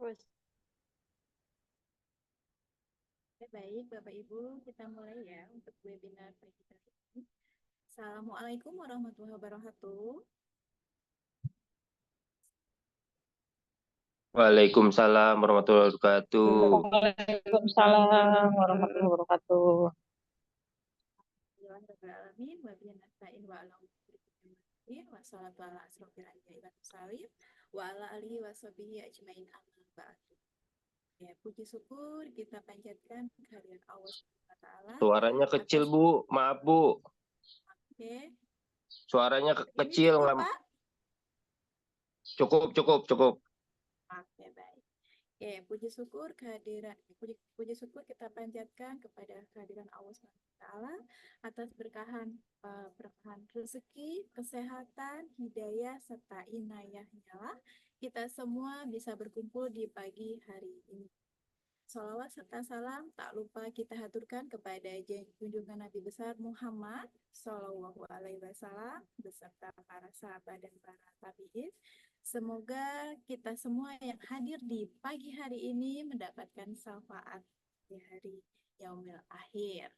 Terus. Baik, Bapak Ibu, kita mulai ya untuk webinar pagi hari ini. Assalamualaikum warahmatullahi wabarakatuh. Waalaikumsalam warahmatullahi wabarakatuh. Waalaikumsalam warahmatullahi wabarakatuh. Wassalatu ala asrofil anbiya'i wal mursalin wa ala alihi washabihi ajmain amma ba'du. Ya, puji syukur kita panjatkan kehadiran Allah Subhanahu wa taala. Suaranya kecil, Bu. Maaf, Bu. Oke. Suaranya kecil. Cukup, Pak? Cukup. Oke, baik. Ya, puji syukur syukur kita panjatkan kepada kehadiran Allah SWT atas berkahan rezeki, kesehatan, hidayah serta inayahnya lah kita semua bisa berkumpul di pagi hari ini. Shalawat serta salam tak lupa kita haturkan kepada junjungan Nabi besar Muhammad Shallallahu Alaihi Wasallam beserta para sahabat dan para tabi'in. Semoga kita semua yang hadir di pagi hari ini mendapatkan syafaat di hari Yaumil Akhir.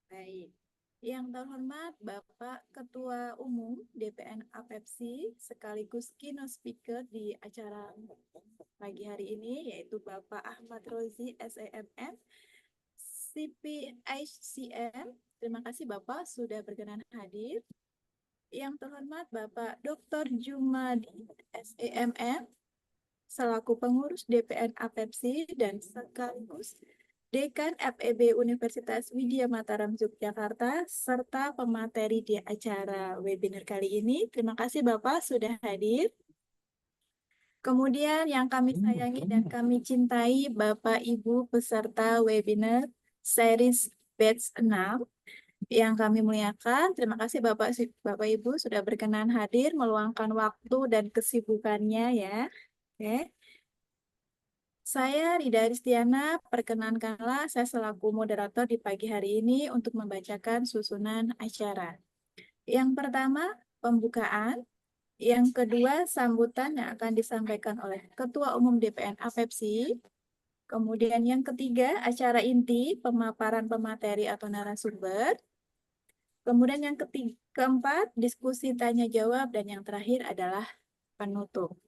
Baik. Yang terhormat Bapak Ketua Umum DPN APEPSI sekaligus keynote speaker di acara pagi hari ini yaitu Bapak Ahmad Rozi SEMM CPHCM. Terima kasih Bapak sudah berkenan hadir. Yang terhormat Bapak Dr. Jumadi SEMM selaku pengurus DPN APEPSI dan sekaligus Dekan FEB Universitas Widya Mataram Yogyakarta serta pemateri di acara webinar kali ini. Terima kasih Bapak sudah hadir. Kemudian yang kami sayangi dan kami cintai Bapak Ibu peserta webinar series batch 6 yang kami muliakan. Terima kasih Bapak Ibu sudah berkenan hadir meluangkan waktu dan kesibukannya ya. Oke. Saya Rida Aristiana, perkenankanlah saya selaku moderator di pagi hari ini untuk membacakan susunan acara. Yang pertama, pembukaan. Yang kedua, sambutan yang akan disampaikan oleh Ketua Umum DPN APEPSI. Kemudian yang ketiga, acara inti, pemaparan pemateri atau narasumber. Kemudian yang keempat, diskusi tanya-jawab. Dan yang terakhir adalah penutup.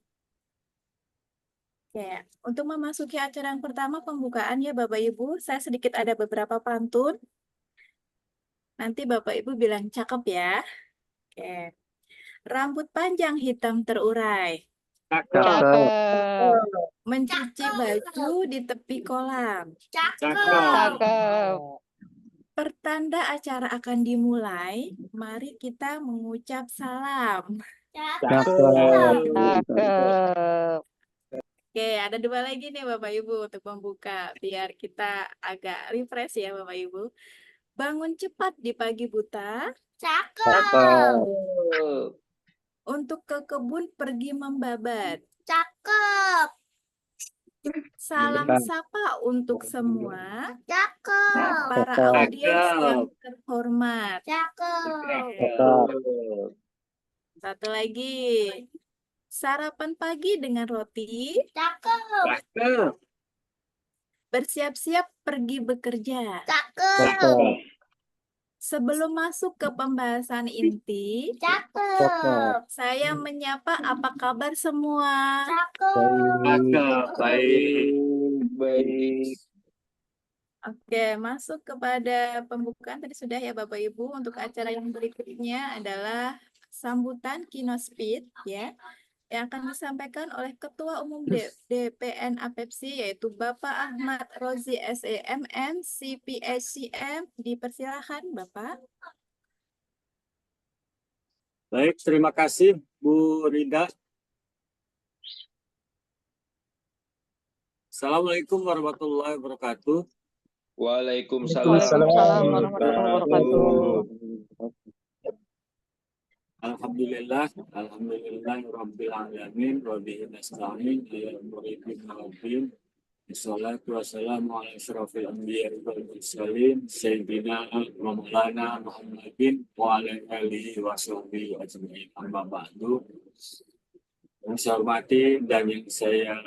Oke, untuk memasuki acara yang pertama pembukaan ya Bapak Ibu, saya sedikit ada beberapa pantun. Nanti Bapak Ibu bilang cakep ya. Oke. Rambut panjang hitam terurai. Cakep. Mencuci baju di tepi kolam. Cakep. Pertanda acara akan dimulai, mari kita mengucap salam. Cakep. Oke, ada dua lagi nih Bapak Ibu untuk membuka, biar kita agak refresh ya Bapak Ibu. Bangun cepat di pagi buta. Cakep. Untuk ke kebun pergi membabat. Cakep. Salam sapa untuk semua. Cakep. Para audiens yang terhormat. Cakep. Satu lagi. Sarapan pagi dengan roti. Cakep. Bersiap-siap pergi bekerja. Cakep. Sebelum masuk ke pembahasan inti, Cakep. saya menyapa apa kabar semua. Cakep. Baik. Oke, masuk kepada pembukaan tadi sudah ya Bapak Ibu. Untuk acara yang berikutnya adalah sambutan keynote speech ya, yang akan disampaikan oleh Ketua Umum DPN APEPSI yaitu Bapak Ahmad Rozi SEMM CPHCM. Dipersilahkan Bapak. Baik, terima kasih Bu Rida. Assalamualaikum warahmatullahi wabarakatuh. Waalaikumsalam warahmatullahi wabarakatuh. Alhamdulillah rabbil alamin wa bihi nasta'in ala umuri dunya waddin. Wassalatu wassalamu ala asyrafil anbiya'i wal mursalin sayyidina wa maulana Muhammadin wa ala alihi wa sahbihi ajma'in. Amma ba'du. Yang saya hormati dan yang saya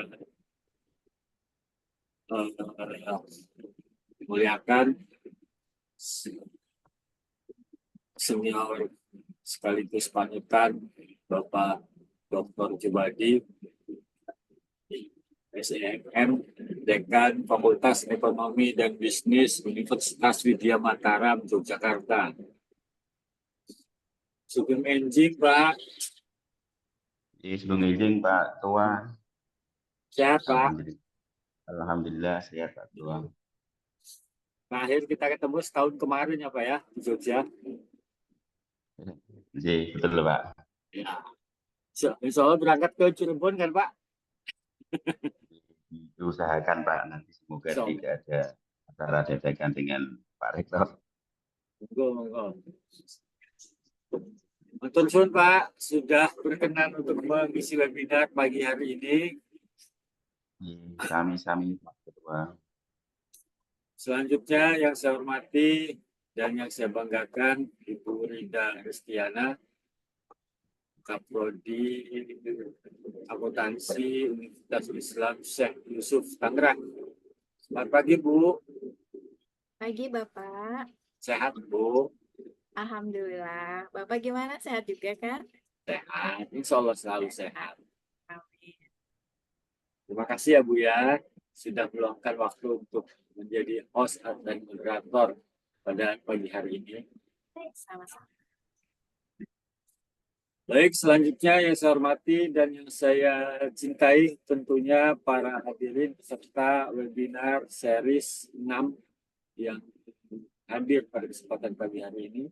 muliakan senior sekaligus panutan Bapak Dr. Jubadi, SEMM, Dekan Fakultas Ekonomi dan Bisnis Universitas Widya Mataram, Yogyakarta. Sugeng enjing, Pak. Sugeng izin Pak Tua. Sehat, Pak. Alhamdulillah sehat Pak Tua. Terakhir kita ketemu setahun kemarin ya Pak ya, di Jogja. Jadi betul Pak. Ya. Insya Allah berangkat ke Cirebon kan Pak? Diusahakan Pak, nanti semoga So. tidak ada acara dadakan dengan Pak Rektor. Monggo. Matur suwun Pak, sudah berkenan untuk mengisi webinar pagi hari ini. Sami-sami Pak Ketua. Selanjutnya yang saya hormati dan yang saya banggakan Ibu Rida Restiana, Kaprodi Akuntansi Universitas Islam Syekh Yusuf Tangerang. Selamat pagi Bu. Pagi Bapak. Sehat Bu. Alhamdulillah. Bapak gimana? Sehat juga kan? Sehat. Insya Allah selalu sehat. Amin. Terima kasih ya Bu ya, sudah meluangkan waktu untuk menjadi host dan moderator pada pagi hari ini. Sama-sama. Baik, selanjutnya yang saya hormati dan yang saya cintai tentunya para hadirin peserta webinar series 6 yang hadir pada kesempatan pagi hari ini.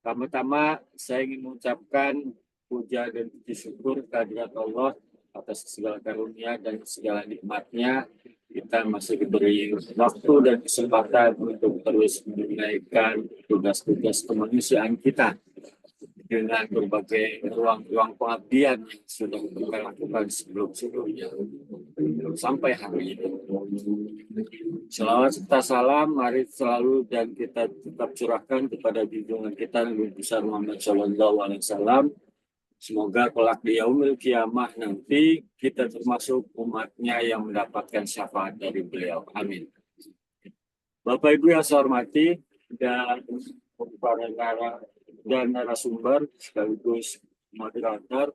Pertama-tama saya ingin mengucapkan puja dan puji syukur kehadirat Allah atas segala karunia dan segala nikmatnya. Kita masih diberi waktu dan kesempatan untuk terus menunaikan tugas-tugas kemanusiaan kita dengan berbagai ruang-ruang pengabdian yang sudah kita lakukan sebelum-sebelumnya sampai hari ini. Selawat serta salam mari selalu dan kita tetap curahkan kepada junjungan kita Nabi besar Muhammad SAW. Semoga kelak di yaumil kiamah nanti kita termasuk umatnya yang mendapatkan syafaat dari beliau. Amin. Bapak Ibu yang saya hormati dan para narasumber sekaligus moderator,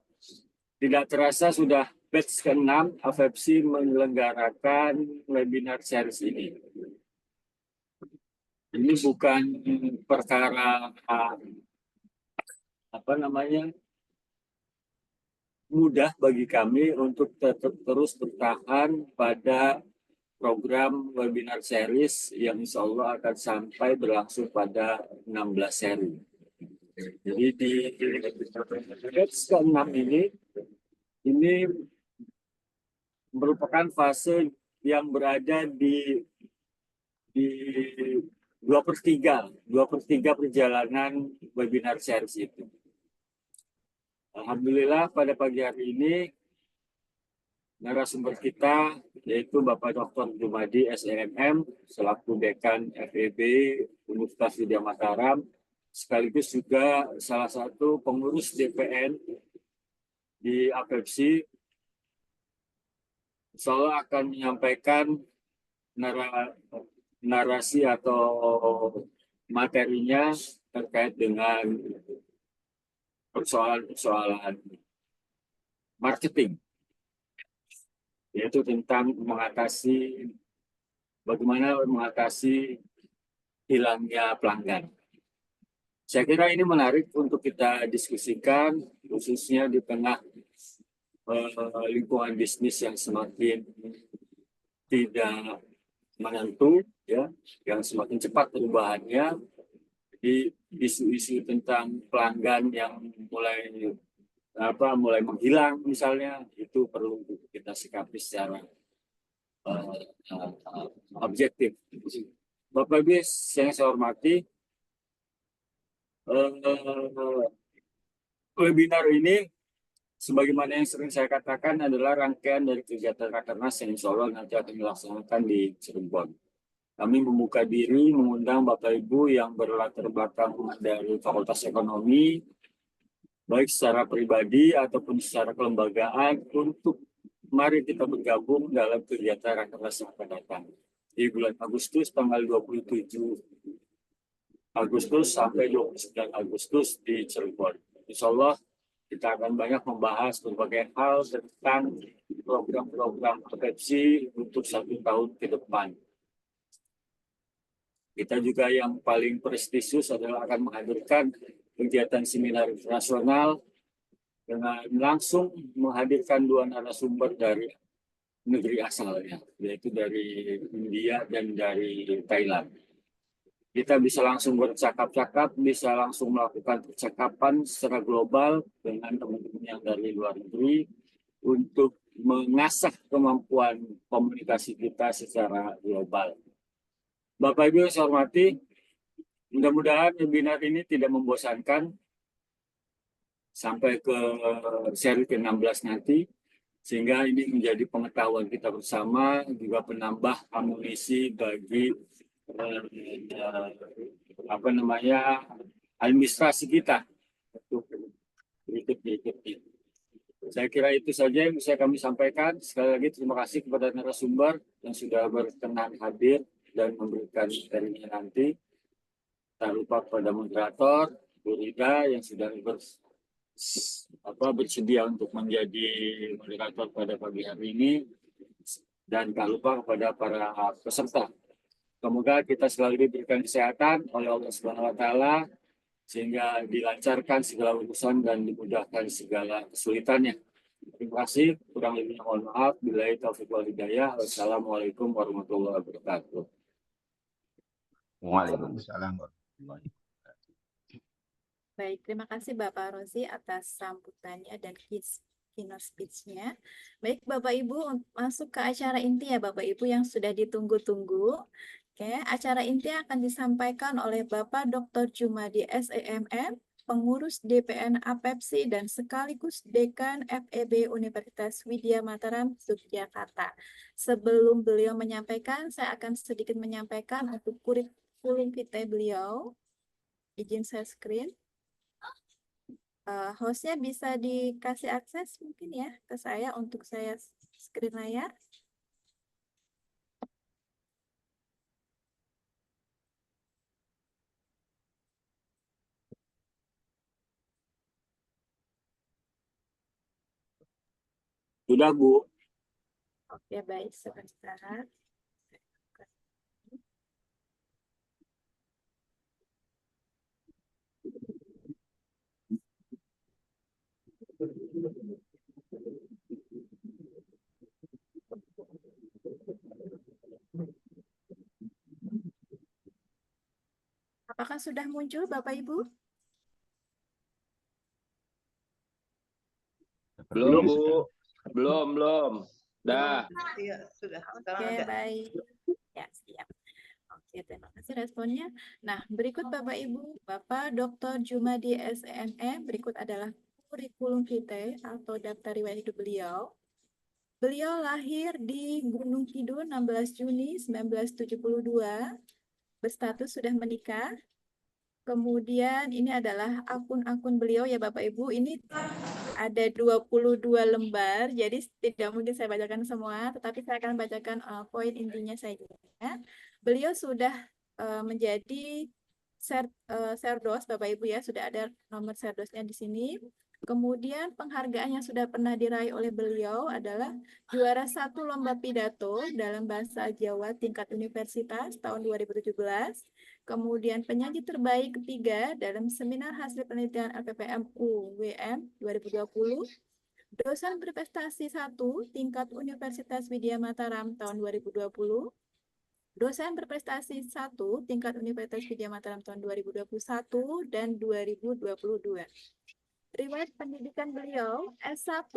tidak terasa sudah batch ke-6 AFEPSI menyelenggarakan webinar series ini. Ini bukan perkara mudah bagi kami untuk tetap terus bertahan pada program webinar series yang insya Allah akan sampai berlangsung pada 16 seri. Jadi di batch ke-6 ini merupakan fase yang berada di 2/3 perjalanan webinar series itu. Alhamdulillah pada pagi hari ini narasumber kita yaitu Bapak Dr. Jubadi SEMM selaku Dekan FEB Universitas Widya Mataram sekaligus juga salah satu pengurus DPN di AFEPSI, Insya akan menyampaikan narasi atau materinya terkait dengan persoalan marketing, yaitu tentang bagaimana mengatasi hilangnya pelanggan. Saya kira ini menarik untuk kita diskusikan, khususnya di tengah lingkungan bisnis yang semakin tidak menentu, ya, yang semakin cepat perubahannya. Di isu-isu tentang pelanggan yang mulai menghilang misalnya, itu perlu kita sikapi secara objektif. Bapak Ibu yang saya hormati, webinar ini sebagaimana yang sering saya katakan adalah rangkaian dari kegiatan Rakernas yang insya Allah nanti akan dilaksanakan di Cirebon. Kami membuka diri mengundang Bapak Ibu yang berlatar belakang dari Fakultas Ekonomi, baik secara pribadi ataupun secara kelembagaan, untuk mari kita bergabung dalam kegiatan Rakernas yang akan datang. Di bulan Agustus, tanggal 27 Agustus sampai 29 Agustus di Cirebon. Insya Allah kita akan banyak membahas berbagai hal tentang program-program Pepsi untuk 1 tahun ke depan. Kita juga yang paling prestisius adalah akan menghadirkan kegiatan seminar internasional dengan langsung menghadirkan 2 narasumber dari negeri asalnya, yaitu dari India dan dari Thailand. Kita bisa langsung bercakap-cakap, bisa langsung melakukan percakapan secara global dengan teman-teman yang dari luar negeri untuk mengasah kemampuan komunikasi kita secara global. Bapak Ibu yang saya hormati, mudah-mudahan webinar ini tidak membosankan sampai ke seri ke-16 nanti, sehingga ini menjadi pengetahuan kita bersama, juga penambah amunisi bagi administrasi kita untuk berikutnya. Saya kira itu saja yang bisa kami sampaikan. Sekali lagi terima kasih kepada narasumber yang sudah berkenan hadir dan memberikan materinya nanti. Tak lupa kepada moderator, Bu Rida yang sudah bersedia untuk menjadi moderator pada pagi hari ini, dan tak lupa kepada para peserta. Semoga kita selalu diberikan kesehatan oleh Allah Subhanahu wa Ta'ala, sehingga dilancarkan segala urusan dan dimudahkan segala kesulitannya. Terima kasih, kurang lebihnya mohon maaf. Billahi taufiq wal hidayah. Wassalamualaikum warahmatullahi wabarakatuh. Waalaikumsalam warahmatullahi wabarakatuh. Baik, terima kasih Bapak Rozi atas sambutannya dan keynote speech-nya. Baik, Bapak Ibu, masuk ke acara inti ya Bapak Ibu yang sudah ditunggu-tunggu. Oke, acara inti akan disampaikan oleh Bapak Dr. Jumadi SEMM, pengurus DPN APEPSI dan sekaligus Dekan FEB Universitas Widya Mataram, Yogyakarta. Sebelum beliau menyampaikan, saya akan sedikit menyampaikan untuk kurikulum vitae beliau. Izin share screen. Hostnya bisa dikasih akses mungkin ya ke saya untuk saya screen layar. Sudah, Bu. Oke, baik, sebentar. Apakah sudah muncul Bapak Ibu? Belum, Bu. Belum. Dah. Iya, sudah. Sekarang Oke, ada. baik. Ya, siap. Oke, terima kasih responnya. Nah, berikut Bapak Ibu, Bapak Dr. Jumadi SEMM, berikut adalah kurikulum vitae atau daftar riwayat hidup beliau. Beliau lahir di Gunung Kidul 16 Juni 1972, berstatus sudah menikah. Kemudian ini adalah akun-akun beliau ya Bapak Ibu, ini ada 22 lembar, jadi tidak mungkin saya bacakan semua, tetapi saya akan bacakan poin intinya saja. Beliau sudah menjadi Serdos, Bapak Ibu ya, sudah ada nomor Serdosnya di sini. Kemudian penghargaan yang sudah pernah diraih oleh beliau adalah juara 1 lomba pidato dalam bahasa Jawa tingkat universitas tahun 2017. Kemudian penyaji terbaik ketiga dalam seminar hasil penelitian LPPM UWM 2020. Dosen berprestasi 1 tingkat Universitas Widya Mataram tahun 2020. Dosen berprestasi 1 tingkat Universitas Widya Mataram tahun 2021 dan 2022. Riwayat pendidikan beliau S1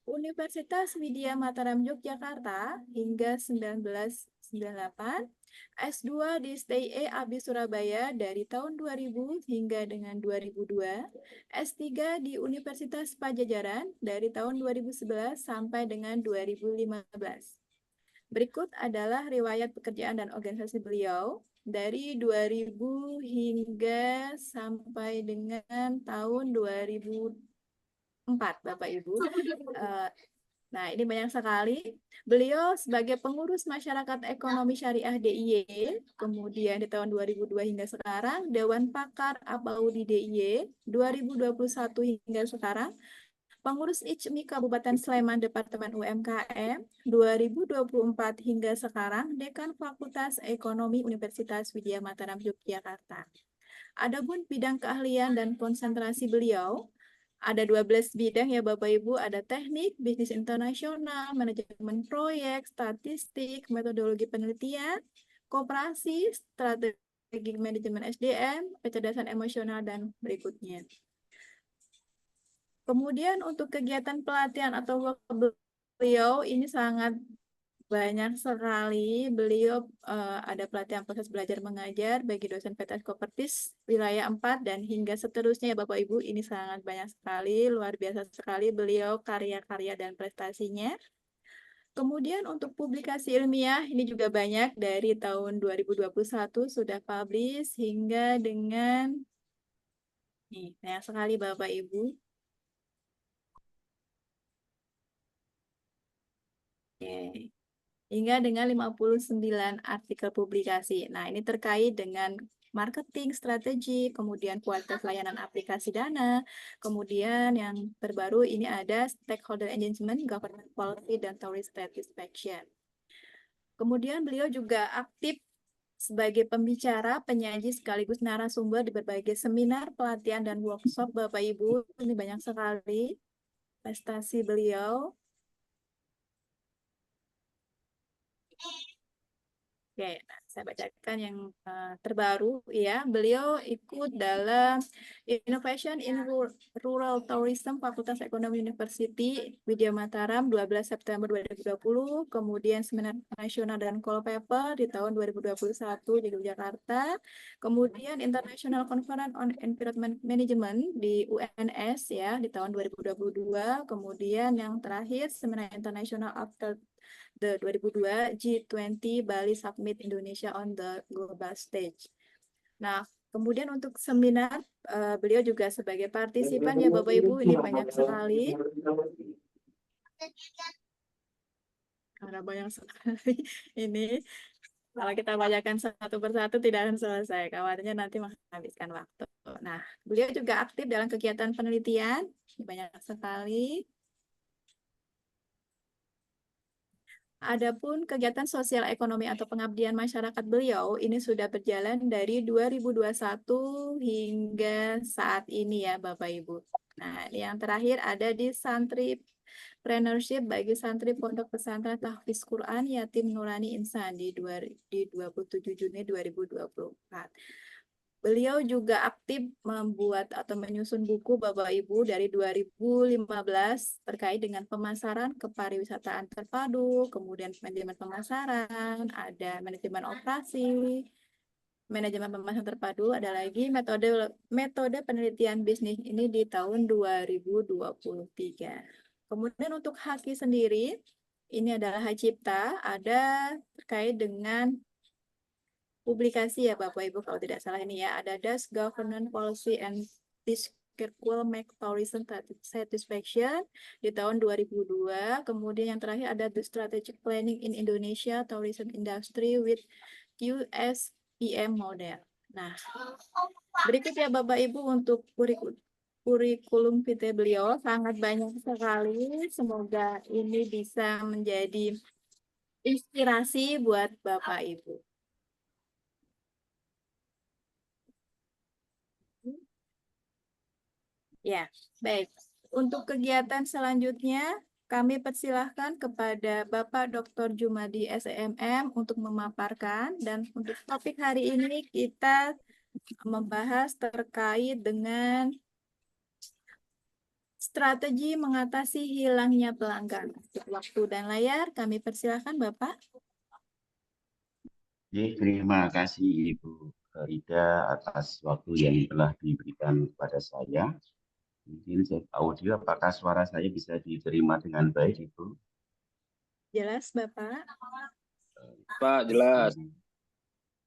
Universitas Widya Mataram Yogyakarta hingga 1998, S2 di STIE AB Surabaya dari tahun 2000 hingga dengan 2002, S3 di Universitas Pajajaran dari tahun 2011 sampai dengan 2015. Berikut adalah riwayat pekerjaan dan organisasi beliau dari 2000 hingga sampai dengan tahun 2004, Bapak Ibu. Nah, ini banyak sekali. Beliau sebagai pengurus masyarakat ekonomi syariah DIY, kemudian di tahun 2002 hingga sekarang, Dewan Pakar APAUDI DIY 2021 hingga sekarang, pengurus ICMI Kabupaten Sleman Departemen UMKM 2024 hingga sekarang, Dekan Fakultas Ekonomi Universitas Widya Mataram Yogyakarta. Adapun bidang keahlian dan konsentrasi beliau, ada 12 bidang ya Bapak Ibu, ada teknik, bisnis internasional, manajemen proyek, statistik, metodologi penelitian, koperasi, strategi manajemen SDM, kecerdasan emosional, dan berikutnya. Kemudian untuk kegiatan pelatihan atau work beliau ini sangat banyak sekali. Beliau ada pelatihan proses belajar mengajar bagi dosen PTS Kopertis wilayah 4 dan hingga seterusnya ya Bapak Ibu, ini sangat banyak sekali, luar biasa sekali beliau karya-karya dan prestasinya. Kemudian untuk publikasi ilmiah ini juga banyak, dari tahun 2021 sudah publish hingga dengan nih banyak sekali Bapak Ibu. Oke. Hingga dengan 59 artikel publikasi. Nah, ini terkait dengan marketing, strategi, kemudian kualitas layanan aplikasi Dana, kemudian yang terbaru ini ada stakeholder engagement, government policy, dan tourist satisfaction. Kemudian beliau juga aktif sebagai pembicara, penyaji, sekaligus narasumber di berbagai seminar, pelatihan, dan workshop Bapak Ibu. Ini banyak sekali prestasi beliau. Oke, nah, saya bacakan yang terbaru ya. Beliau ikut dalam Innovation in Rural Tourism Fakultas Ekonomi University Widya Mataram 12 September 2020, kemudian Seminar Nasional dan Call Paper di tahun 2021 di Yogyakarta, kemudian International Conference on Environment Management di UNS ya di tahun 2022, kemudian yang terakhir Seminar International After the 2002 G20 Bali Summit Indonesia on the Global Stage. Nah, kemudian untuk seminar, beliau juga sebagai partisipan ya Bapak Ibu, ini banyak sekali. Karena banyak sekali ini. Kalau kita bacakan satu persatu tidak akan selesai, khawatirnya nanti menghabiskan waktu. Nah, beliau juga aktif dalam kegiatan penelitian, banyak sekali. Adapun kegiatan sosial ekonomi atau pengabdian masyarakat beliau ini sudah berjalan dari 2021 hingga saat ini ya Bapak Ibu. Nah, yang terakhir ada di Santripreneurship bagi santri Pondok Pesantren Tahfiz Quran Yatim Nurani Insan di 27 Juni 2024. Beliau juga aktif membuat atau menyusun buku Bapak Ibu dari 2015 terkait dengan pemasaran kepariwisataan terpadu, kemudian manajemen pemasaran, ada manajemen operasi, manajemen pemasaran terpadu, ada lagi metode penelitian bisnis ini di tahun 2023. Kemudian untuk Haki sendiri, ini adalah hak cipta, ada terkait dengan publikasi ya Bapak Ibu kalau tidak salah ini ya, ada Das Governance Policy and Fiscal Make Tourism Satisfaction di tahun 2002, kemudian yang terakhir ada The Strategic Planning in Indonesia Tourism Industry with USPM Model. Nah, berikut ya Bapak Ibu untuk kurikulum vitae beliau, sangat banyak sekali, semoga ini bisa menjadi inspirasi buat Bapak Ibu. Ya, baik. Untuk kegiatan selanjutnya, kami persilahkan kepada Bapak Dr. Jumadi SEMM untuk memaparkan, dan untuk topik hari ini kita membahas terkait dengan strategi mengatasi hilangnya pelanggan. Waktu dan layar, kami persilahkan Bapak. Terima kasih Ibu Rida atas waktu yang telah diberikan kepada saya. Mungkin audio, apakah suara saya bisa diterima dengan baik, Ibu? Jelas, Bapak. Pak, jelas.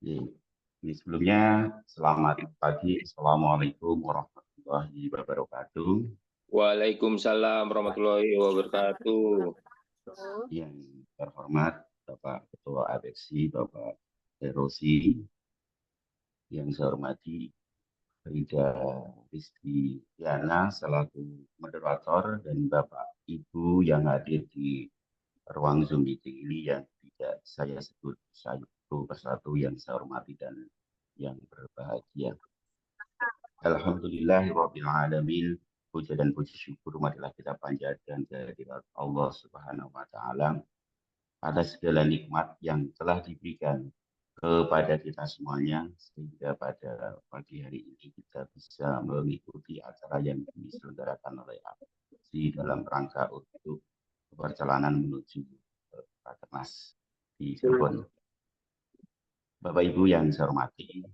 Ini sebelumnya, selamat pagi. Assalamualaikum warahmatullahi wabarakatuh. Waalaikumsalam warahmatullahi wabarakatuh. wabarakatuh. Yang terhormat Bapak Ketua APEKSI, Bapak Erosi, yang saya hormati Frida Rizky Yana selaku moderator dan Bapak Ibu yang hadir di ruang Zoom meeting ini yang tidak saya sebut satu persatu yang saya hormati dan yang berbahagia. Alhamdulillahirabbil alamin. Puja dan puji syukur marilah kita panjatkan kehadirat Allah Subhanahu wa taala atas segala nikmat yang telah diberikan kepada kita semuanya sehingga pada pagi hari ini kita bisa mengikuti acara yang diselenggarakan oleh APEKSI dalam rangka untuk perjalanan menuju Rakernas di Cirebon. Bapak Ibu yang saya hormati,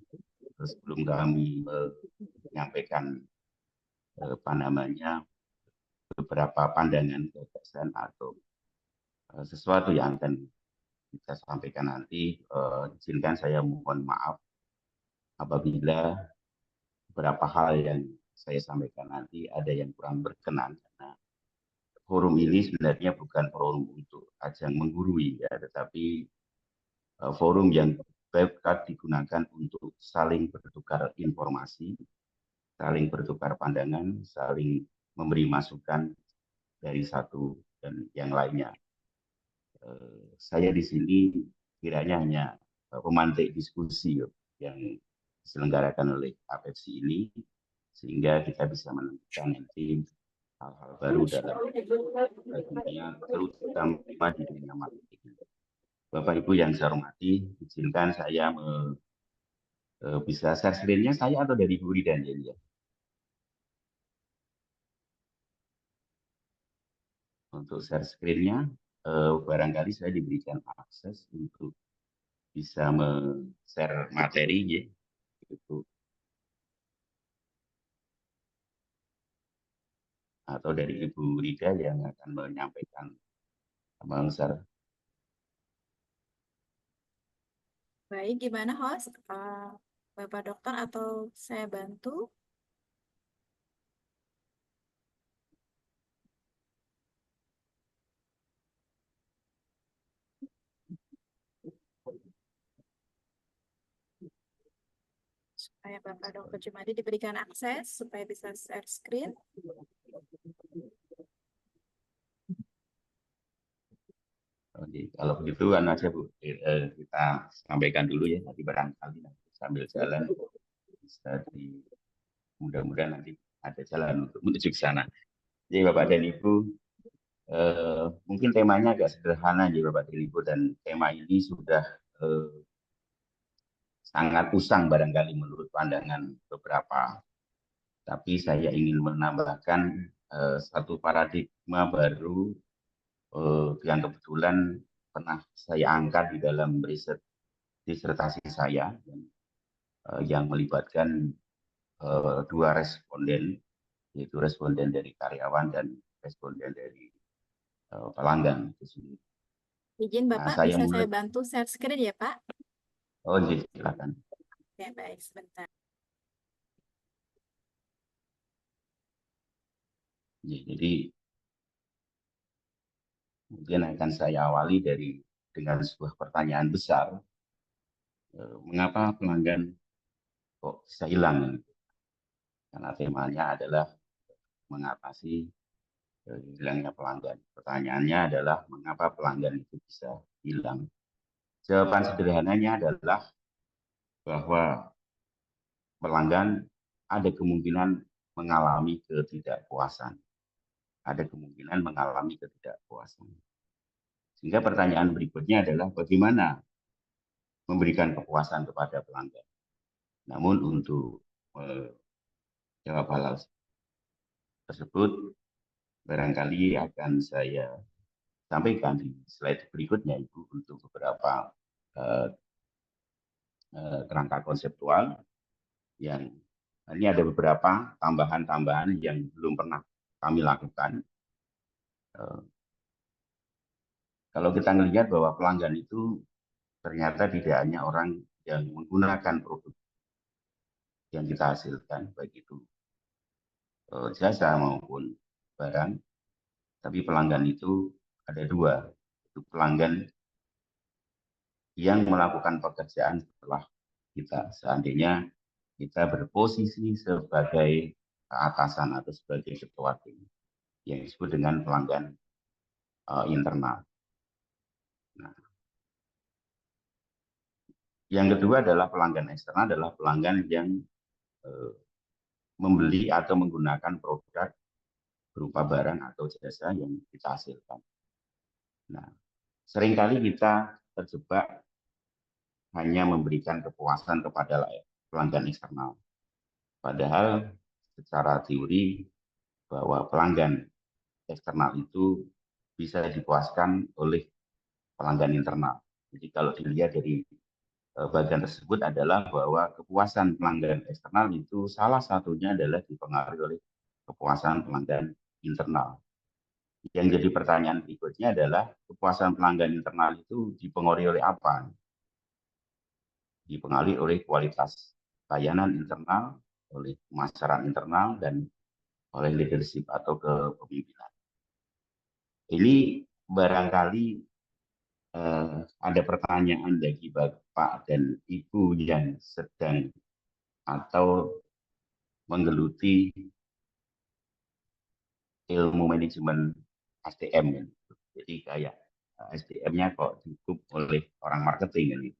sebelum kami menyampaikan beberapa pandangan gagasan atau sesuatu yang akan kita sampaikan nanti, izinkan saya mohon maaf apabila beberapa hal yang saya sampaikan nanti ada yang kurang berkenan karena forum ini sebenarnya bukan forum untuk ajang menggurui ya, tetapi forum yang dapat digunakan untuk saling bertukar informasi, saling bertukar pandangan, saling memberi masukan dari satu dan yang lainnya. Saya di sini kiranya hanya pemantik diskusi yang diselenggarakan oleh APEKSI ini sehingga kita bisa menemukan nanti hal-hal baru dalam dunia, terutama di dunia marketing. Bapak Ibu yang saya hormati, izinkan saya bisa share screen-nya saya atau dari Bu Rida ya. Untuk share screen-nya, barangkali saya diberikan akses untuk bisa share materi ya, gitu. Atau dari Ibu Rida yang akan menyampaikan share. Baik, gimana host? Bapak Dokter atau saya bantu? Supaya Bapak Dokter Jumadi diberikan akses supaya bisa share screen. Oke, kalau begitu aja Bu, kita sampaikan dulu ya, nanti barangkali sambil jalan bisa mudah-mudahan nanti ada jalan untuk menuju ke sana. Jadi Bapak dan Ibu, mungkin temanya agak sederhana ya Bapak dan Ibu, dan tema ini sudah sangat usang barangkali menurut pandangan beberapa. Tapi saya ingin menambahkan satu paradigma baru yang kebetulan pernah saya angkat di dalam riset disertasi saya yang melibatkan dua responden, yaitu responden dari karyawan dan responden dari pelanggan itu sendiri. Izin Bapak, saya bisa saya bantu share screen ya Pak? Oh, silakan. Ya, baik, sebentar. Ya, jadi mungkin akan saya awali dengan sebuah pertanyaan besar. Mengapa pelanggan kok bisa hilang? Karena temanya adalah mengatasi hilangnya pelanggan. Pertanyaannya adalah mengapa pelanggan itu bisa hilang? Jawaban sederhananya adalah bahwa pelanggan ada kemungkinan mengalami ketidakpuasan. Ada kemungkinan mengalami ketidakpuasan. Sehingga pertanyaan berikutnya adalah bagaimana memberikan kepuasan kepada pelanggan. Namun untuk menjawab hal tersebut, barangkali akan saya sampaikan di slide berikutnya Ibu untuk beberapa kerangka konseptual yang ini ada beberapa tambahan-tambahan yang belum pernah kami lakukan. Kalau kita melihat bahwa pelanggan itu ternyata tidak hanya orang yang menggunakan produk yang kita hasilkan, baik itu jasa maupun barang, tapi pelanggan itu ada dua, itu pelanggan yang melakukan pekerjaan setelah kita. Seandainya kita berposisi sebagai atasan atau sebagai ketua tim, yang disebut dengan pelanggan internal. Nah, yang kedua adalah pelanggan eksternal, adalah pelanggan yang membeli atau menggunakan produk berupa barang atau jasa yang kita hasilkan. Nah, seringkali kita terjebak hanya memberikan kepuasan kepada pelanggan eksternal. Padahal secara teori bahwa pelanggan eksternal itu bisa dipuaskan oleh pelanggan internal. Jadi kalau dilihat dari bagian tersebut adalah bahwa kepuasan pelanggan eksternal itu salah satunya adalah dipengaruhi oleh kepuasan pelanggan internal. Yang jadi pertanyaan berikutnya adalah kepuasan pelanggan internal itu dipengaruhi oleh apa? Dipengaruhi oleh kualitas layanan internal, oleh pemasaran internal, dan oleh leadership atau kepemimpinan. Ini barangkali ada pertanyaan bagi Bapak dan Ibu yang sedang atau menggeluti ilmu manajemen SDM. Jadi kayak SDM-nya kok cukup oleh orang marketing.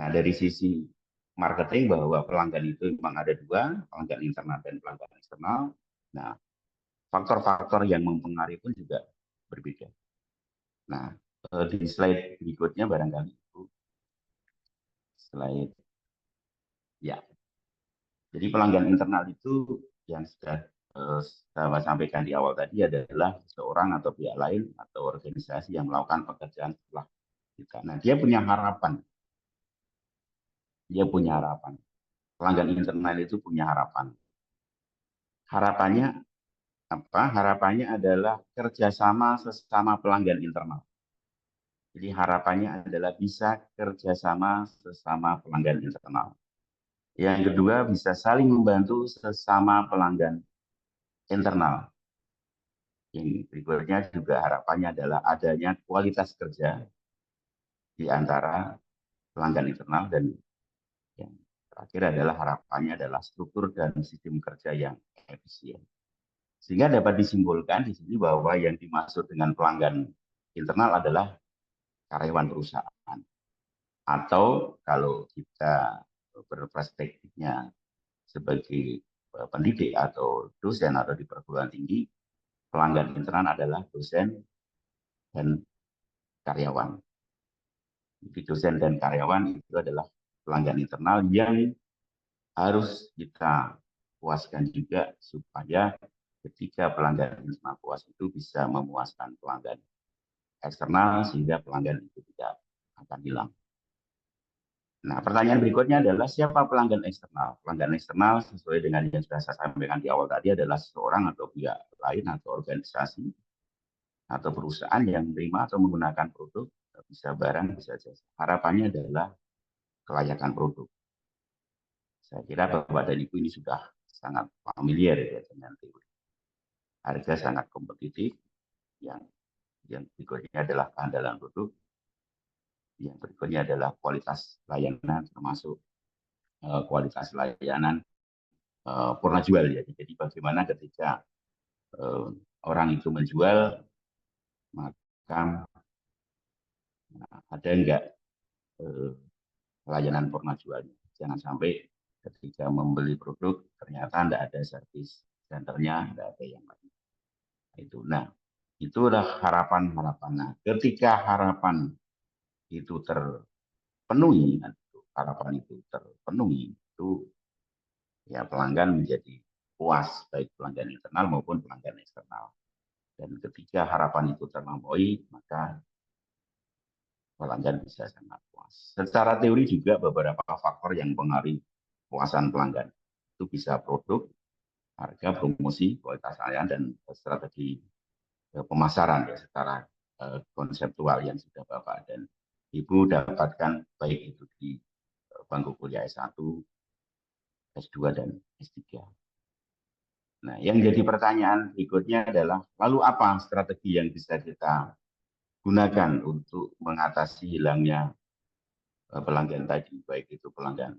Nah, dari sisi marketing bahwa pelanggan itu memang ada dua, pelanggan internal dan pelanggan eksternal. Nah, faktor-faktor yang mempengaruhi pun juga berbeda. Nah, di slide berikutnya barangkali itu slide ya. Jadi pelanggan internal itu yang sudah saya sampaikan di awal tadi adalah seorang atau pihak lain atau organisasi yang melakukan pekerjaan setelah kita. Nah, dia punya harapan. Dia punya harapan. Pelanggan internal itu punya harapan. Harapannya apa? Harapannya adalah kerjasama sesama pelanggan internal. Jadi harapannya adalah bisa kerjasama sesama pelanggan internal. Yang kedua, bisa saling membantu sesama pelanggan internal. Yang berikutnya juga harapannya adalah adanya kualitas kerja di antara pelanggan internal, dan yang terakhir adalah harapannya adalah struktur dan sistem kerja yang efisien. Sehingga dapat disimpulkan di sini bahwa yang dimaksud dengan pelanggan internal adalah karyawan perusahaan. Atau kalau kita berperspektifnya sebagai pendidik atau dosen atau di perguruan tinggi, pelanggan internal adalah dosen dan karyawan. Jadi dosen dan karyawan itu adalah pelanggan internal yang harus kita puaskan juga supaya ketika pelanggan internal puas itu bisa memuaskan pelanggan eksternal sehingga pelanggan itu tidak akan hilang. Nah, pertanyaan berikutnya adalah siapa pelanggan eksternal? Pelanggan eksternal sesuai dengan yang sudah saya sampaikan di awal tadi adalah seseorang atau pihak lain atau organisasi atau perusahaan yang menerima atau menggunakan produk, bisa barang, bisa jasa. Harapannya adalah kelayakan produk. Saya kira Bapak dan Ibu ini sudah sangat familiar ya dengan teori. Harga sangat kompetitif, yang berikutnya adalah keandalan produk, yang berikutnya adalah kualitas layanan, termasuk kualitas layanan purna jual ya. Jadi bagaimana ketika orang itu menjual, maka ada enggak layanan purna jualnya. Jangan sampai ketika membeli produk ternyata tidak ada servis centernya, tidak ada yang lain. Itu. Nah, itulah harapan-harapan. Nah, ketika harapan itu terpenuhi, harapan itu terpenuhi, itu ya pelanggan menjadi puas, baik pelanggan internal maupun pelanggan eksternal. Dan ketika harapan itu terlampaui, maka pelanggan bisa sangat puas. Secara teori juga beberapa faktor yang mempengaruhi kepuasan pelanggan. Itu bisa produk, harga, promosi, kualitas layanan, dan strategi pemasaran ya, secara konseptual yang sudah Bapak dan Ibu dapatkan baik itu di bangku kuliah S1, S2, dan S3. Nah, yang jadi pertanyaan berikutnya adalah lalu apa strategi yang bisa kita gunakan untuk mengatasi hilangnya pelanggan tadi, baik itu pelanggan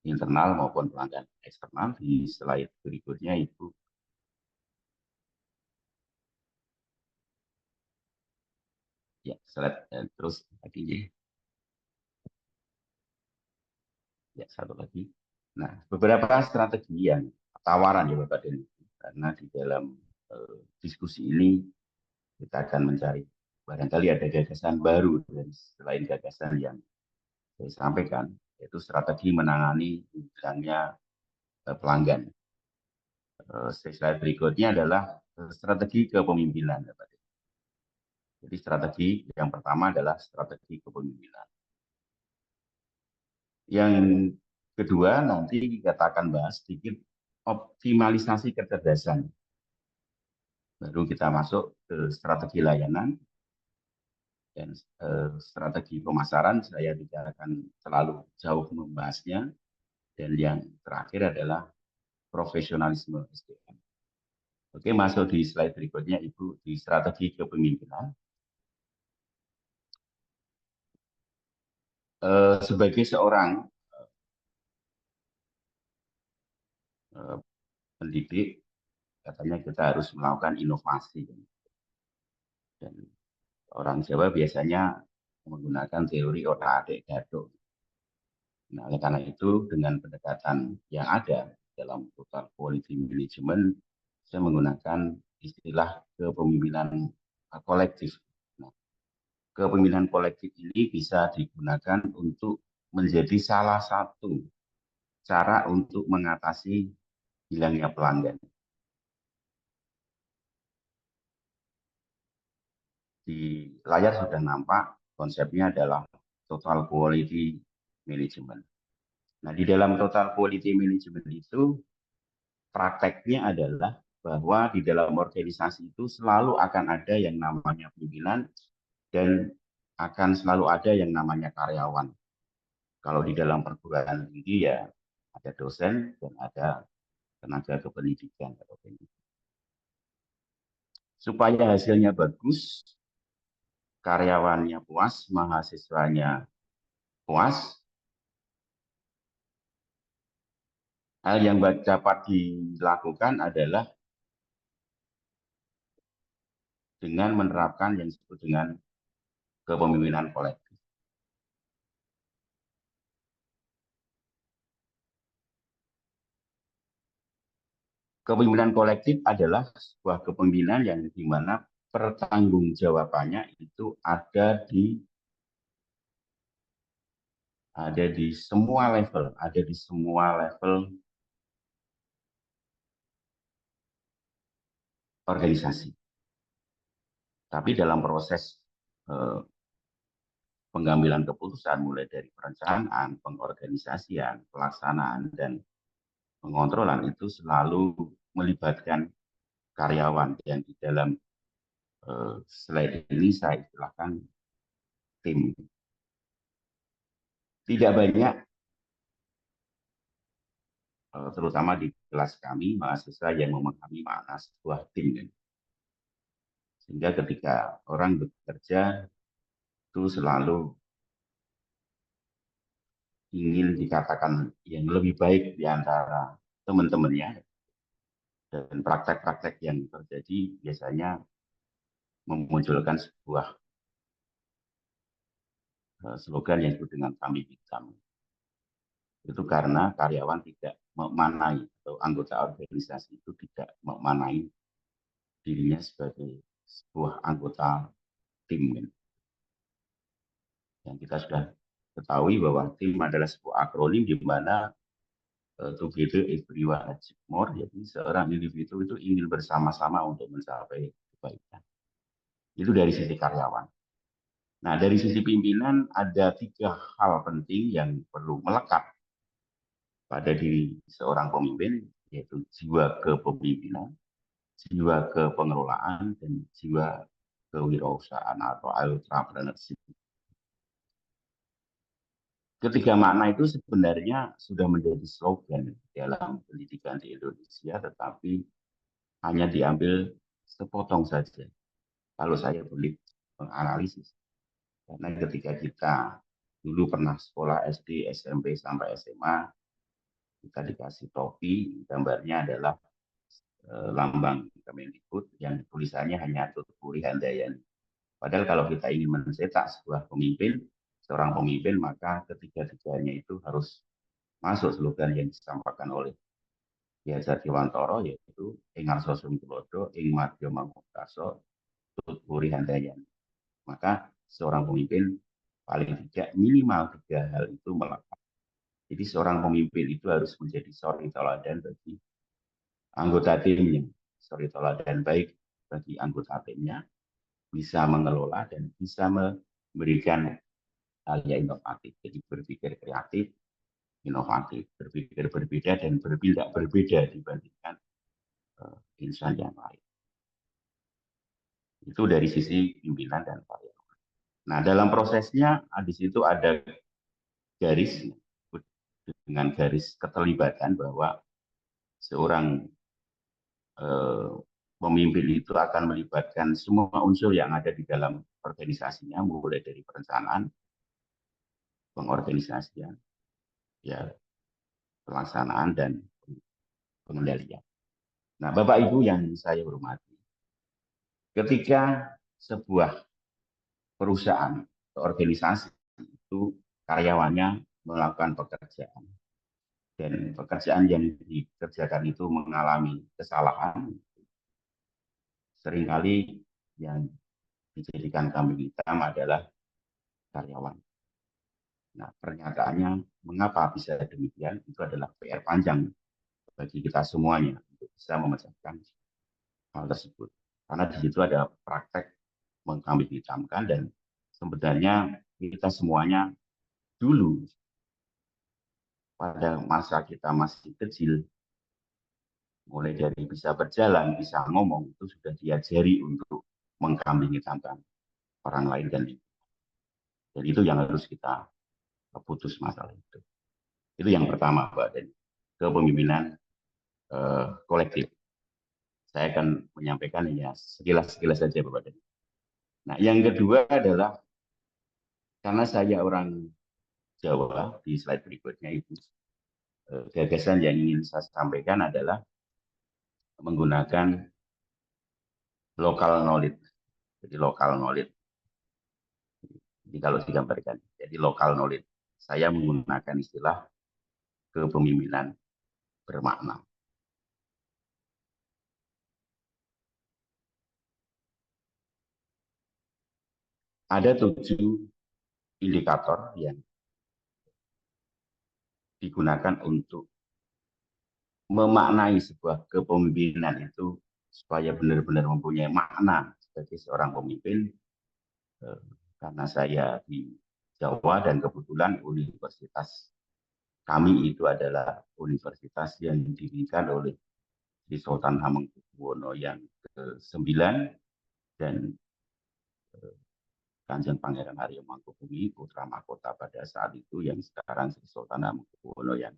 internal maupun pelanggan eksternal. Di slide berikutnya Ibu. Ya, slide terus lagi. Ya, satu lagi. Nah, beberapa strategi yang tawaran ya Bapak dan Ibu, karena di dalam diskusi ini kita akan mencari barangkali ada gagasan baru dan selain gagasan yang saya sampaikan, yaitu strategi menangani hilangnya pelanggan. Slide berikutnya adalah strategi kepemimpinan. Jadi strategi yang pertama adalah strategi kepemimpinan. Yang kedua nanti kita akan bahas sedikit optimalisasi kecerdasan. Baru kita masuk ke strategi layanan dan strategi pemasaran. Saya tidak akan terlalu jauh membahasnya. Dan yang terakhir adalah profesionalisme SDM. Oke, masuk di slide berikutnya Ibu, di strategi kepemimpinan. Sebagai seorang pendidik, katanya kita harus melakukan inovasi. Dan orang Jawa biasanya menggunakan teori otak-atik gadok. Nah, oleh karena itu, dengan pendekatan yang ada dalam total quality management, saya menggunakan istilah kepemimpinan kolektif. Nah, kepemimpinan kolektif ini bisa digunakan untuk menjadi salah satu cara untuk mengatasi hilangnya pelanggan. Di layar sudah nampak konsepnya adalah total quality management. Nah, di dalam total quality management itu prakteknya adalah bahwa di dalam organisasi itu selalu akan ada yang namanya pimpinan dan akan selalu ada yang namanya karyawan. Kalau di dalam perguruan tinggi ya ada dosen dan ada tenaga kependidikan. Supaya hasilnya bagus, karyawannya puas, mahasiswanya puas, hal yang dapat dilakukan adalah dengan menerapkan yang disebut dengan kepemimpinan kolektif. Kepemimpinan kolektif adalah sebuah kepemimpinan yang dimana pertanggungjawabannya itu ada di semua level, organisasi. Tapi dalam proses pengambilan keputusan mulai dari perencanaan, pengorganisasian, pelaksanaan, dan pengontrolan itu selalu melibatkan karyawan yang di dalam slide ini saya istilahkan tim. Tidak banyak, terutama di kelas kami, mahasiswa yang memahami makna sebuah tim. Sehingga ketika orang bekerja itu selalu ingin dikatakan yang lebih baik di antara teman-temannya. Dan praktek-praktek yang terjadi biasanya memunculkan sebuah slogan yang disebut dengan kambing hitam. Itu karena karyawan tidak memanai atau anggota organisasi itu tidak memanai dirinya sebagai sebuah anggota tim. Yang kita sudah ketahui bahwa tim adalah sebuah akronim di mana together everyone achieve more, jadi seorang individu itu ingin bersama-sama untuk mencapai kebaikan. Itu dari sisi karyawan. Nah, dari sisi pimpinan ada 3 hal penting yang perlu melekat pada diri seorang pemimpin, yaitu jiwa kepemimpinan, jiwa kepengelolaan, dan jiwa kewirausahaan atau entrepreneurship. Ketiga makna itu sebenarnya sudah menjadi slogan dalam pendidikan di Indonesia, tetapi hanya diambil sepotong saja. Kalau saya boleh menganalisis. Karena ketika kita dulu pernah sekolah SD, SMP, sampai SMA, kita dikasih topi, gambarnya adalah lambang Kemendikbud yang tulisannya hanya Tutpuri Handayani. Padahal kalau kita ingin mencetak sebuah pemimpin, seorang pemimpin, maka ketiga-tiganya itu harus masuk slogan yang disampaikan oleh Ki Hajar Dewantara, yaitu ing arsa Sungtulodo, ing madya mangkudaso, Tutpuri Handayani. Maka seorang pemimpin paling tidak minimal 3 hal itu melekat. Jadi seorang pemimpin itu harus menjadi suri teladan bagi anggota timnya, suri teladan baik bagi anggota timnya, bisa mengelola dan bisa memberikan hal yang inovatif. Jadi berpikir kreatif, inovatif, berpikir berbeda dan bertindak berbeda dibandingkan insan yang lain. Itu dari sisi pimpinan dan karyawan. Nah, dalam prosesnya di situ ada garis dengan garis keterlibatan bahwa seorang pemimpin itu akan melibatkan semua unsur yang ada di dalam organisasinya, mulai dari perencanaan, pengorganisasian, ya, pelaksanaan dan pengendalian. Nah, Bapak Ibu yang saya hormati, ketika sebuah perusahaan atau organisasi itu karyawannya melakukan pekerjaan dan pekerjaan yang dikerjakan itu mengalami kesalahan, seringkali yang dijadikan kambing hitam adalah karyawan. Nah, pernyataannya mengapa bisa demikian, itu adalah PR panjang bagi kita semuanya untuk bisa memecahkan hal tersebut. Karena di situ ada praktek mengkambing hitamkan dan sebenarnya kita semuanya dulu pada masa kita masih kecil, mulai dari bisa berjalan, bisa ngomong, itu sudah diajari untuk mengkambing hitamkan orang lain dan itu yang harus kita putus masalah itu. Itu yang pertama, Pak, dan kepemimpinan kolektif. Saya akan menyampaikan ya sekilas saja, Bapak dan. Nah, yang kedua adalah karena saya orang Jawa, di slide berikutnya itu gagasan yang ingin saya sampaikan adalah menggunakan local knowledge. Jadi local knowledge. Jadi kalau digambarkan, jadi local knowledge. Saya menggunakan istilah kepemimpinan bermakna. Ada 7 indikator yang digunakan untuk memaknai sebuah kepemimpinan itu supaya benar-benar mempunyai makna sebagai seorang pemimpin. Karena saya di Jawa dan kebetulan universitas kami itu adalah universitas yang didirikan oleh Sri Sultan Hamengkubuwono yang ke-9 dan Kanjeng Pangeran Arya Mangkubumi putra mahkota pada saat itu yang sekarang Sri Sultan Hamengkubuwono yang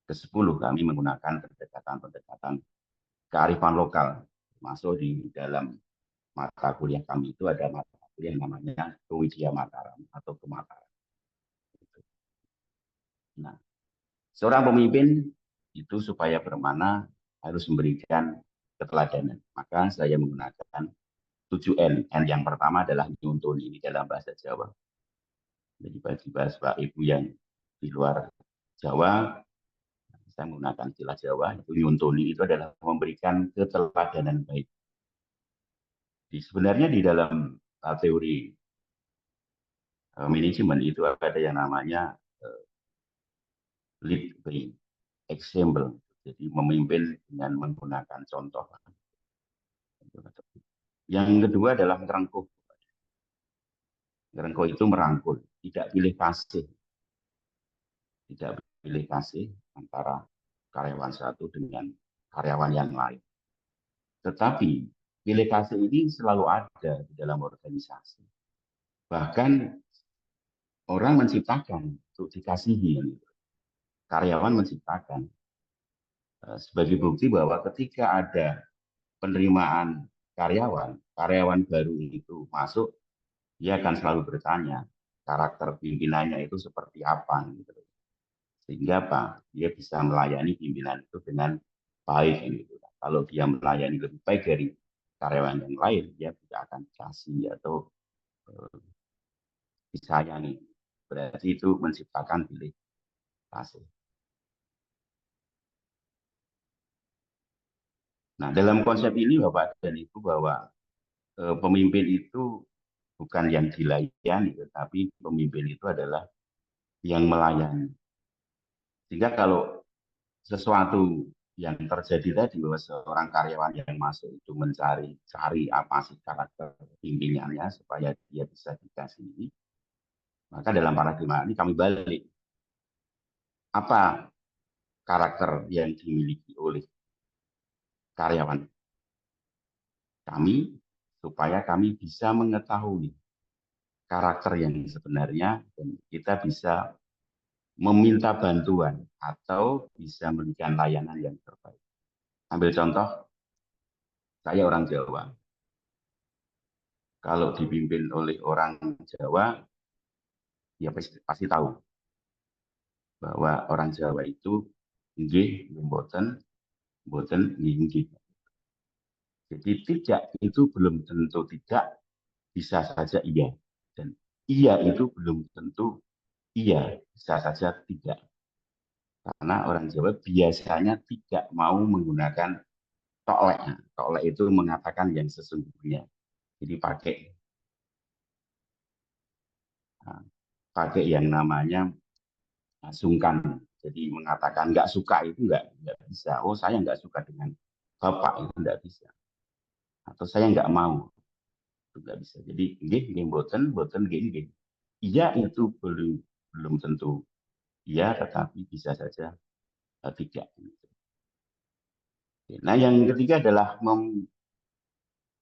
ke-10. Kami menggunakan pendekatan kearifan lokal, masuk di dalam mata kuliah kami itu ada mata kuliah yang namanya Kewidya Mataram atau Kemataram. Nah, seorang pemimpin itu supaya bermakna harus memberikan keteladanan. Maka saya menggunakan 7N. N yang pertama adalah nyuntuni, ini dalam bahasa Jawa. Jadi bagi Bapak Ibu yang di luar Jawa, saya menggunakan istilah Jawa, itu nyuntuni itu adalah memberikan keteladanan baik. Sebenarnya di dalam teori manajemen itu ada yang namanya lead by example. Jadi memimpin dengan menggunakan contoh. Yang kedua adalah merengkuh. Merengkuh itu merangkul, tidak pilih kasih. Tidak pilih kasih antara karyawan satu dengan karyawan yang lain. Tetapi pilih kasih ini selalu ada di dalam organisasi. Bahkan orang menciptakan untuk dikasihi. Karyawan menciptakan. Sebagai bukti bahwa ketika ada penerimaan karyawan baru itu masuk, dia akan selalu bertanya karakter pimpinannya itu seperti apa gitu. Sehingga apa? Dia bisa melayani pimpinan itu dengan baik gitu. Kalau dia melayani lebih baik dari karyawan yang lain, dia tidak akan dikasih atau disayangi. Berarti itu menciptakan pilih kasih. Nah, dalam konsep ini Bapak dan Ibu bahwa pemimpin itu bukan yang dilayani, tetapi pemimpin itu adalah yang melayani. Sehingga kalau sesuatu yang terjadi tadi bahwa seorang karyawan yang masuk itu cari apa sih karakter pimpinannya supaya dia bisa dikasihi, maka dalam paradigma ini kami balik apa karakter yang dimiliki oleh karyawan kami supaya kami bisa mengetahui karakter yang sebenarnya dan kita bisa meminta bantuan atau bisa memberikan layanan yang terbaik. Ambil contoh, saya orang Jawa. Kalau dipimpin oleh orang Jawa, ya pasti tahu bahwa orang Jawa itu nggih, mboten, mboten, nggih. Jadi tidak itu belum tentu tidak, bisa saja iya. Dan iya itu belum tentu iya, bisa saja tidak. Karena orang Jawa biasanya tidak mau menggunakan toklek. Toklek itu mengatakan yang sesungguhnya. Jadi pakai yang namanya sungkan. Jadi mengatakan nggak suka itu nggak bisa. Oh saya nggak suka dengan bapak itu nggak bisa. Atau saya nggak mau itu nggak bisa. Jadi nggih boten nggih. Iya itu belum tentu iya, tetapi bisa saja tidak. Nah yang ketiga adalah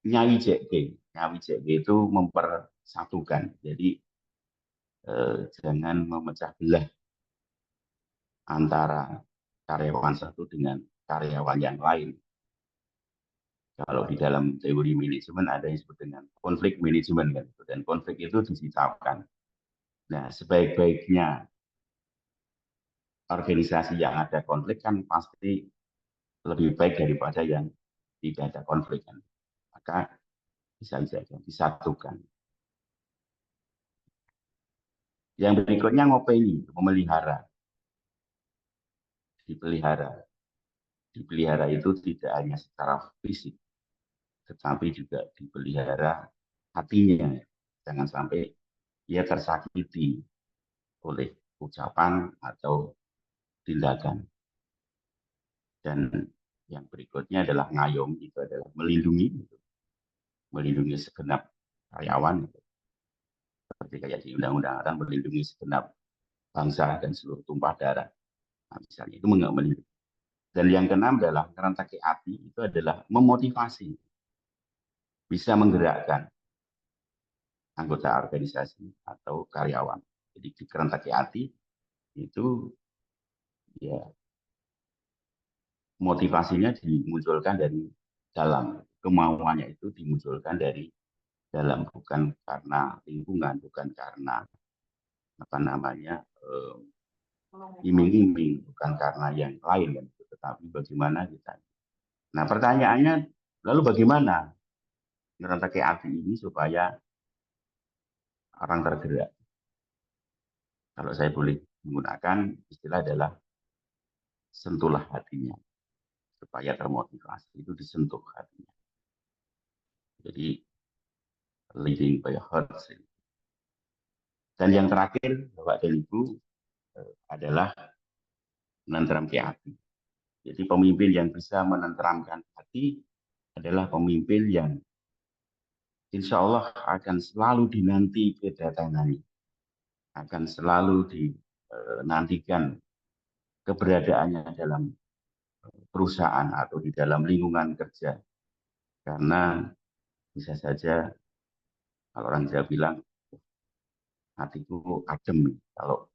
Nyawi JG. Nyawi JG itu mempersatukan. Jadi jangan memecah belah antara karyawan satu dengan karyawan yang lain. Kalau di dalam teori manajemen ada yang disebut dengan konflik manajemen kan, dan konflik itu disisaukan. Nah, sebaik-baiknya organisasi yang ada konflik kan pasti lebih baik daripada yang tidak ada konflik kan. Maka bisa saja disatukan. Yang berikutnya ngopeni, memelihara. Dipelihara itu tidak hanya secara fisik, tetapi juga dipelihara hatinya. Jangan sampai ia tersakiti oleh ucapan atau tindakan. Dan yang berikutnya adalah ngayom, itu adalah melindungi segenap karyawan. Seperti kayak di undang-undang kan melindungi segenap bangsa dan seluruh tumpah darah. Nah, misalnya itu melindungi. Dan yang keenam adalah ngerantaki hati, itu adalah memotivasi, bisa menggerakkan anggota organisasi atau karyawan. Jadi di kerentaki hati itu ya motivasinya dimunculkan dari dalam, kemauannya itu dimunculkan dari dalam, bukan karena lingkungan, bukan karena apa namanya iming-iming, bukan karena yang lain kan, tetapi bagaimana kita. Nah pertanyaannya, lalu bagaimana ngerentaki hati ini supaya orang tergerak? Kalau saya boleh menggunakan istilah adalah sentuhlah hatinya supaya termotivasi, itu disentuh hatinya. Jadi leading by heart. Dan yang terakhir Bapak dan Ibu adalah menenteramkan hati. Jadi pemimpin yang bisa menenteramkan hati adalah pemimpin yang insya Allah akan selalu dinanti kedatangannya, akan selalu dinantikan keberadaannya dalam perusahaan atau di dalam lingkungan kerja. Karena bisa saja kalau orang Jawa bilang hatiku adem kalau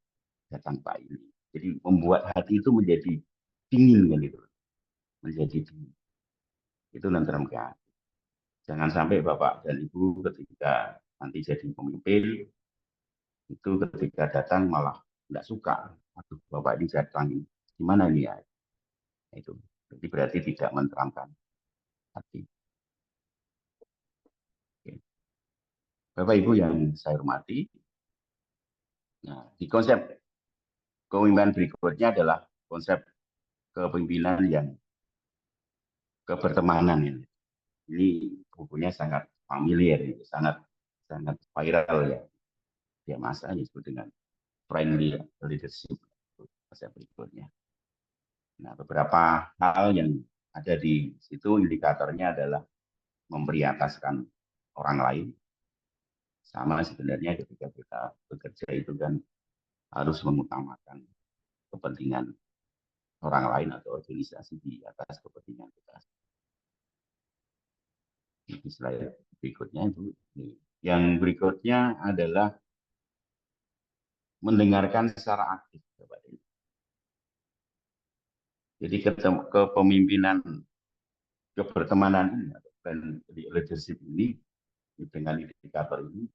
datang Pak ini. Jadi membuat hati itu menjadi dingin kan itu, menjadi dingin. Itu nenteramkan. Jangan sampai Bapak dan Ibu ketika nanti jadi pemimpin, itu ketika datang malah tidak suka. Aduh, Bapak ini datang, gimana ini ya? Itu jadi berarti tidak menerangkan hati. Oke. Bapak Ibu yang saya hormati, nah, di konsep kepemimpinan berikutnya adalah konsep kepemimpinan yang kebertemanan ini. Ini bukunya sangat familiar, sangat viral ya. Dia masa disebut dengan friendly leadership konsep berikutnya. Nah, beberapa hal yang ada di situ indikatornya adalah memprioritaskan orang lain. Sama sebenarnya ketika kita bekerja itu kan harus mengutamakan kepentingan orang lain atau organisasi di atas kepentingan kita. Di slide berikutnya itu. Yang berikutnya adalah mendengarkan secara aktif. Jadi kepemimpinan kebertemanan dan leadership ini dengan indikator ini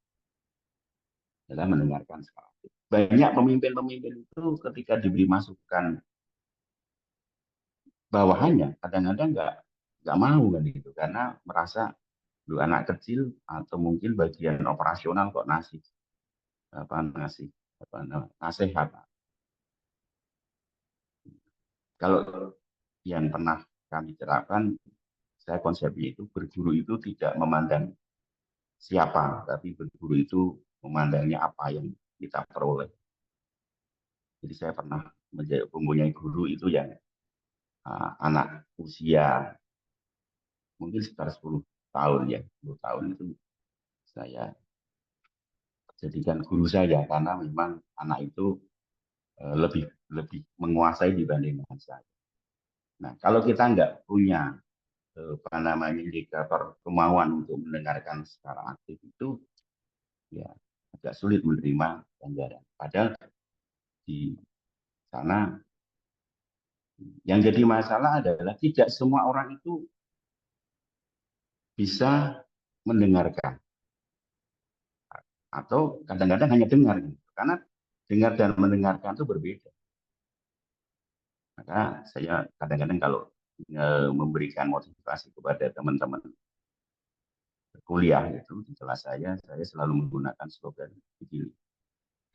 adalah mendengarkan secara aktif. Banyak pemimpin-pemimpin itu ketika diberi masukan bawahannya kadang-kadang nggak mau kan gitu karena merasa lu anak kecil atau mungkin bagian operasional kok ngasih nasihat. Kalau yang pernah kami terapkan, saya konsepnya itu berguru itu tidak memandang siapa, tapi berguru itu memandangnya apa yang kita peroleh. Jadi saya pernah mempunyai guru itu yang anak usia mungkin sekitar 10 tahun ya, 10 tahun itu saya jadikan guru saya karena memang anak itu lebih menguasai dibandingkan saya. Nah, kalau kita nggak punya indikator kemauan untuk mendengarkan secara aktif itu, ya agak sulit menerima anggaran. Padahal di sana yang jadi masalah adalah tidak semua orang itu bisa mendengarkan atau kadang-kadang hanya dengar, karena dengar dan mendengarkan itu berbeda. Maka saya kadang-kadang kalau memberikan motivasi kepada teman-teman kuliah itu di kelas saya selalu menggunakan slogan begini: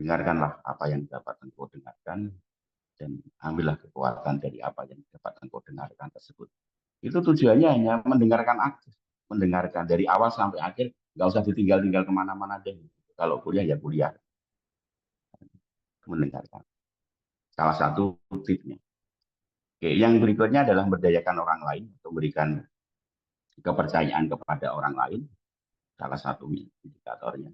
dengarkanlah apa yang dapat engkau dengarkan dan ambillah kekuatan dari apa yang dapat engkau dengarkan tersebut. Itu tujuannya hanya mendengarkan aktif, mendengarkan dari awal sampai akhir, nggak usah ditinggal-tinggal kemana-mana deh. Kalau kuliah ya kuliah, mendengarkan. Salah satu tipnya. Oke, yang berikutnya adalah memberdayakan orang lain atau memberikan kepercayaan kepada orang lain. Salah satu indikatornya.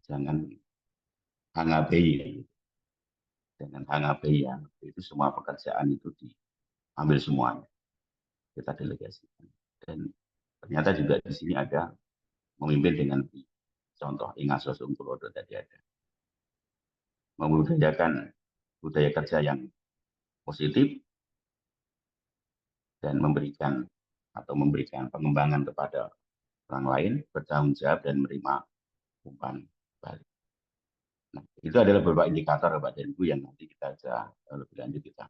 Jangan hangabai. Jangan hangabai ya. Itu semua pekerjaan itu diambil semuanya. Kita delegasikan. Dan ternyata juga di sini ada memimpin dengan contoh ingat sosum tulodo tadi ada. Membudayakan budaya kerja yang positif dan memberikan pengembangan kepada orang lain, bertanggung jawab dan menerima umpan balik. Nah, itu adalah beberapa indikator Bapak dan Ibu yang nanti kita bisa lebih lanjut kita.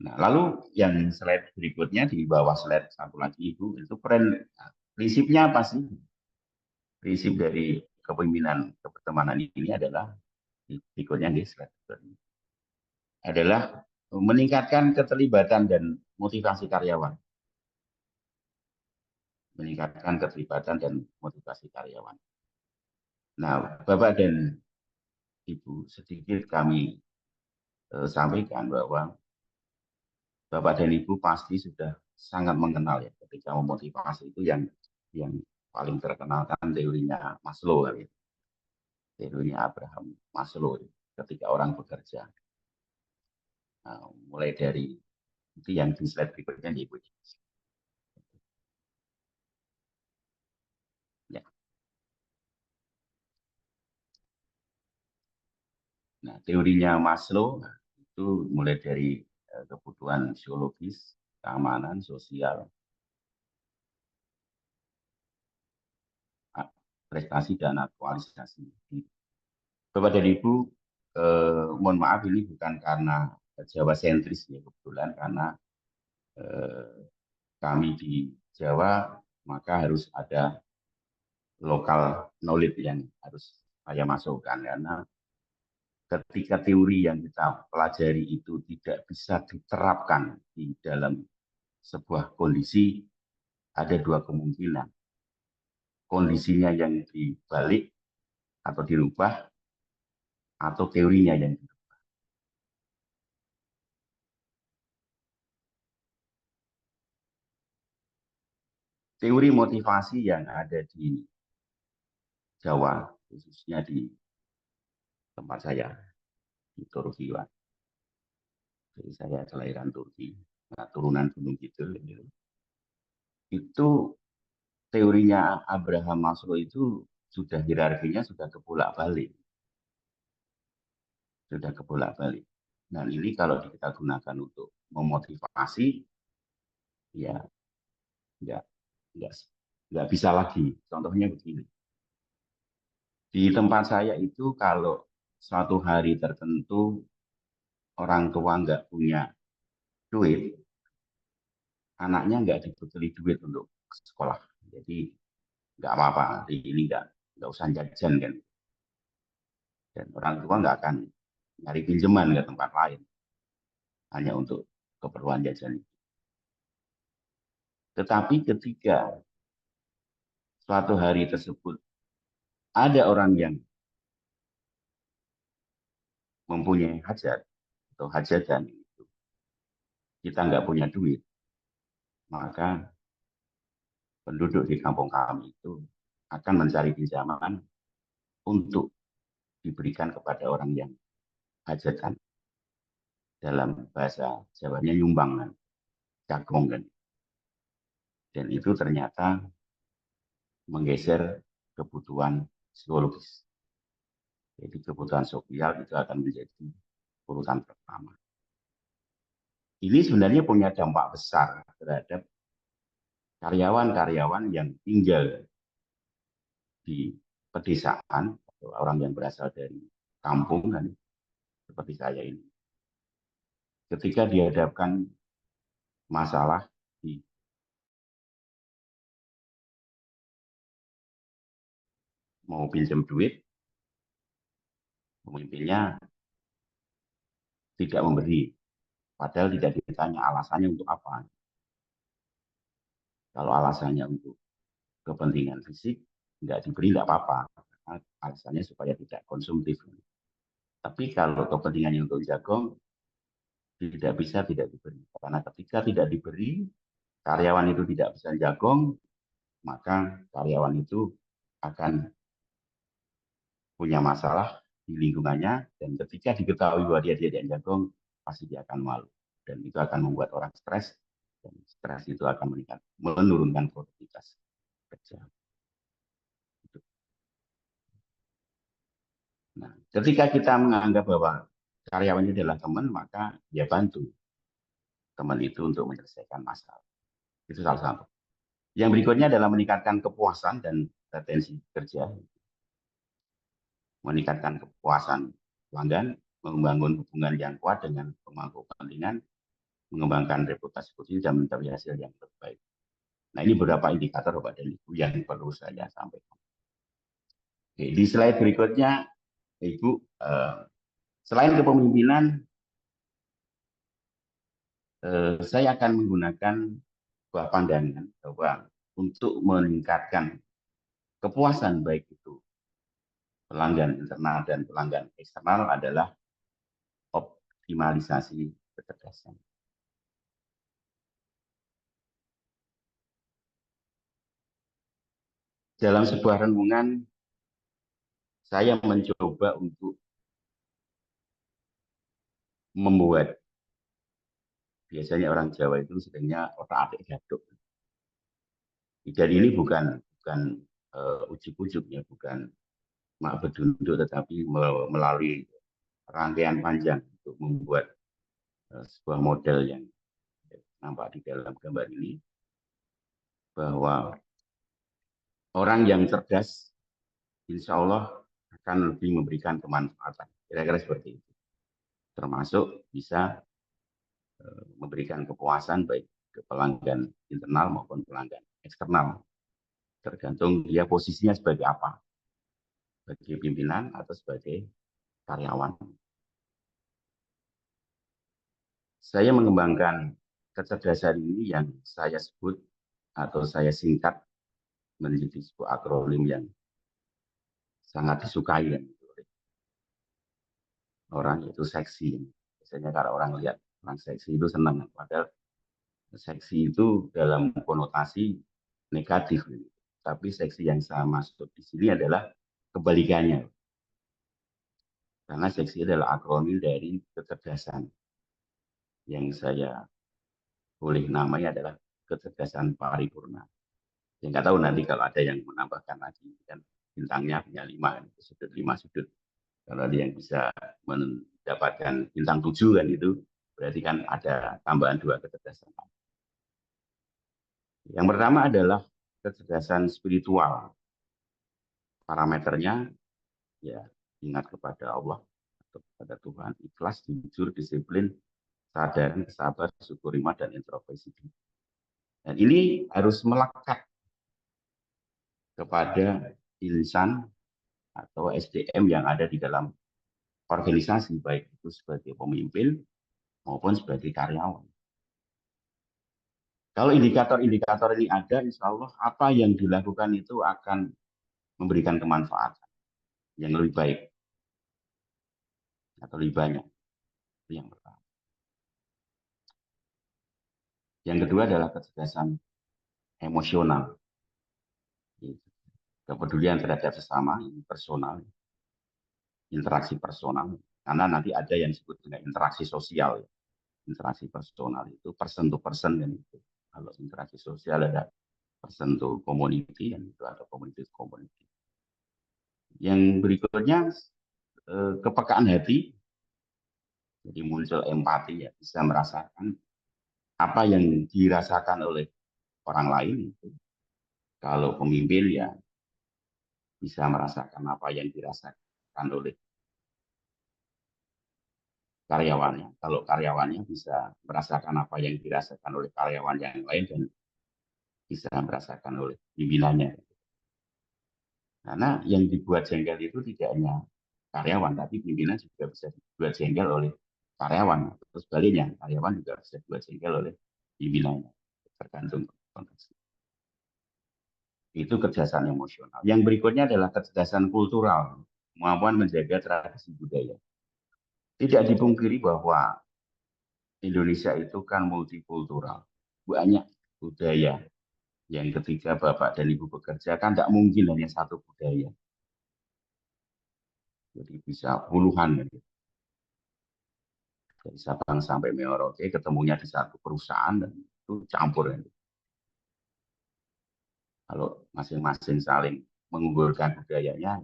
Nah, lalu yang slide berikutnya di bawah slide satu lagi Ibu itu prinsipnya apa sih? Prinsip dari kepemimpinan kebertemanan ini adalah berikutnya di slide berikutnya adalah meningkatkan keterlibatan dan motivasi karyawan. Meningkatkan keterlibatan dan motivasi karyawan. Nah, Bapak dan Ibu, sedikit kami sampaikan bahwa Bapak dan Ibu pasti sudah sangat mengenal ya ketika memotivasi itu yang paling terkenal kan teorinya Maslow ya. Teorinya Abraham Maslow ketika orang bekerja. Nah, mulai dari itu yang di slide berikutnya Ibu. Ya. Nah, teorinya Maslow itu mulai dari kebutuhan psikologis, keamanan, sosial, prestasi dan aktualisasi. Bapak dan Ibu, mohon maaf ini bukan karena Jawa sentris ya, kebetulan karena kami di Jawa maka harus ada lokal knowledge yang harus saya masukkan, karena ketika teori yang kita pelajari itu tidak bisa diterapkan di dalam sebuah kondisi, ada dua kemungkinan. Kondisinya yang dibalik atau dirubah, atau teorinya yang dirubah. Teori motivasi yang ada di Jawa, khususnya di tempat saya, di Turki. Jadi saya kelahiran Turki, turunan Gunung Kidul. Itu teorinya Abraham Maslow itu sudah hierarkinya sudah kebolak-balik. Sudah kebolak-balik. Dan ini kalau kita gunakan untuk memotivasi, ya nggak bisa lagi. Contohnya begini. Di tempat saya itu kalau suatu hari tertentu orang tua nggak punya duit, anaknya nggak dibekali duit untuk sekolah. Jadi nggak apa-apa, hari ini nggak usah jajan kan. Dan orang tua nggak akan nyari pinjaman ke tempat lain, hanya untuk keperluan jajan. Tetapi ketika suatu hari tersebut ada orang yang mempunyai hajat atau hajatan, kita nggak punya duit, maka penduduk di kampung kami itu akan mencari pinjaman untuk diberikan kepada orang yang hajatan. Dalam bahasa Jawanya nyumbang kan, cagong kan. Dan itu ternyata menggeser kebutuhan psikologis. Jadi kebutuhan sosial itu akan menjadi urutan pertama. Ini sebenarnya punya dampak besar terhadap karyawan-karyawan yang tinggal di pedesaan atau orang yang berasal dari kampung kan, seperti saya ini. Ketika dihadapkan masalah di mau pinjam duit, pemimpinnya tidak memberi, padahal tidak ditanya alasannya untuk apa. Kalau alasannya untuk kepentingan fisik, nggak diberi nggak apa-apa, alasannya supaya tidak konsumtif. Tapi kalau kepentingannya untuk jagong, tidak bisa tidak diberi. Karena ketika tidak diberi, karyawan itu tidak bisa jagong, maka karyawan itu akan punya masalah di lingkungannya, dan ketika diketahui bahwa dia tidak jagong, pasti dia akan malu. Dan itu akan membuat orang stres, dan stres itu akan menurunkan produktivitas kerja. Nah, ketika kita menganggap bahwa karyawan itu adalah teman, maka dia bantu teman itu untuk menyelesaikan masalah. Itu salah satu. Yang berikutnya adalah meningkatkan kepuasan dan retensi kerja. Meningkatkan kepuasan pelanggan, membangun hubungan yang kuat dengan pemangku kepentingan, mengembangkan reputasi posisi dan mencari hasil yang terbaik. Nah, ini beberapa indikator Bapak dan Ibu yang perlu saya sampaikan. Oke, di slide berikutnya, Ibu, selain kepemimpinan, saya akan menggunakan sebuah pandangan bahwa untuk meningkatkan kepuasan baik itu pelanggan internal dan pelanggan eksternal adalah optimalisasi kecerdasan. Dalam sebuah renungan, saya mencoba untuk membuat, biasanya orang Jawa itu sebenarnya otak-atik gaduk. Dan ini bukan ujuk-ujuk ya, bukan mak bedunduk, tetapi melalui rangkaian panjang untuk membuat sebuah model yang nampak di dalam gambar ini, bahwa orang yang cerdas insya Allah akan lebih memberikan kemanfaatan. Kira-kira seperti itu. Termasuk bisa memberikan kepuasan baik ke pelanggan internal maupun pelanggan eksternal. Tergantung dia posisinya sebagai apa. Sebagai pimpinan atau sebagai karyawan. Saya mengembangkan kecerdasan ini yang saya sebut atau saya singkat menjadi sebuah akronim yang sangat disukai oleh orang, yaitu seksi. Biasanya kalau orang lihat orang seksi itu senang, padahal seksi itu dalam konotasi negatif. Tapi seksi yang saya maksud di sini adalah kebalikannya. Karena seksi adalah akronim dari kecerdasan. Yang saya boleh namanya adalah kecerdasan paripurna. Ya nggak tahu nanti kalau ada yang menambahkan lagi, kan bintangnya punya 5 sudut. Kalau ada yang bisa mendapatkan bintang 7 kan itu, berarti kan ada tambahan 2 kecerdasan. Yang pertama adalah kecerdasan spiritual. Parameternya ya ingat kepada Allah atau kepada Tuhan, ikhlas, jujur, disiplin, sadar, sabar, syukur, hikmah, dan introspeksi. Dan ini harus melekat kepada insan atau SDM yang ada di dalam organisasi, baik itu sebagai pemimpin maupun sebagai karyawan. Kalau indikator-indikator ini ada, insya Allah apa yang dilakukan itu akan memberikan kemanfaatan yang lebih baik atau lebih banyak. Itu yang pertama. Yang kedua adalah kecerdasan emosional. Kepedulian terhadap sesama, personal, interaksi personal. Karena nanti ada yang disebut dengan interaksi sosial. Interaksi personal itu person to person kan itu. Kalau interaksi sosial ada person to community kan itu, atau community to community. Yang berikutnya kepekaan hati. Jadi muncul empati, ya bisa merasakan apa yang dirasakan oleh orang lain itu. Kalau pemimpin ya bisa merasakan apa yang dirasakan oleh karyawannya. Kalau karyawannya bisa merasakan apa yang dirasakan oleh karyawan yang lain dan bisa merasakan oleh pimpinannya. Karena yang dibuat jengkel itu tidak hanya karyawan, tapi pimpinan juga bisa dibuat jengkel oleh karyawan. Terus sebaliknya, karyawan juga bisa dibuat jengkel oleh pimpinannya. Tergantung konteks. Itu kecerdasan emosional. Yang berikutnya adalah kecerdasan kultural, kemampuan menjaga tradisi budaya. Tidak dipungkiri bahwa Indonesia itu kan multikultural, banyak budaya. Yang ketika Bapak dan Ibu bekerja kan tidak mungkin hanya satu budaya. Jadi bisa puluhan. Dari Sabang sampai Merauke ketemunya di satu perusahaan dan itu campur. Kalau masing-masing saling mengunggulkan budayanya,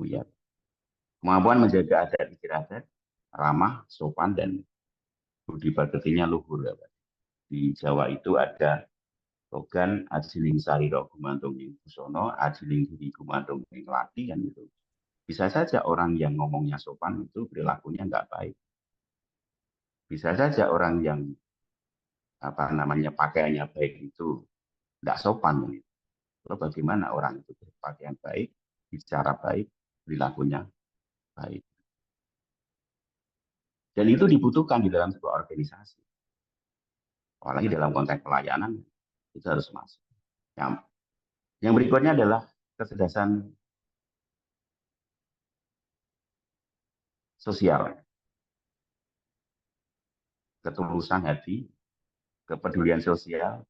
ya. Kemampuan menjaga adat istiadat, ramah, sopan, dan budi pekertinya luhur. Di Jawa itu ada slogan ajiling sariro gumantung ing busono, ajiling diri gumantung ing lati, kan itu. Bisa saja orang yang ngomongnya sopan itu perilakunya nggak baik. Bisa saja orang yang pakaiannya baik itu nggak sopan. Lalu bagaimana orang itu berpakaian baik, bicara baik, perilakunya baik. Dan itu dibutuhkan di dalam sebuah organisasi. Apalagi dalam konteks pelayanan, itu harus masuk. Yang berikutnya adalah kecerdasan sosial. Ketulusan hati, kepedulian sosial,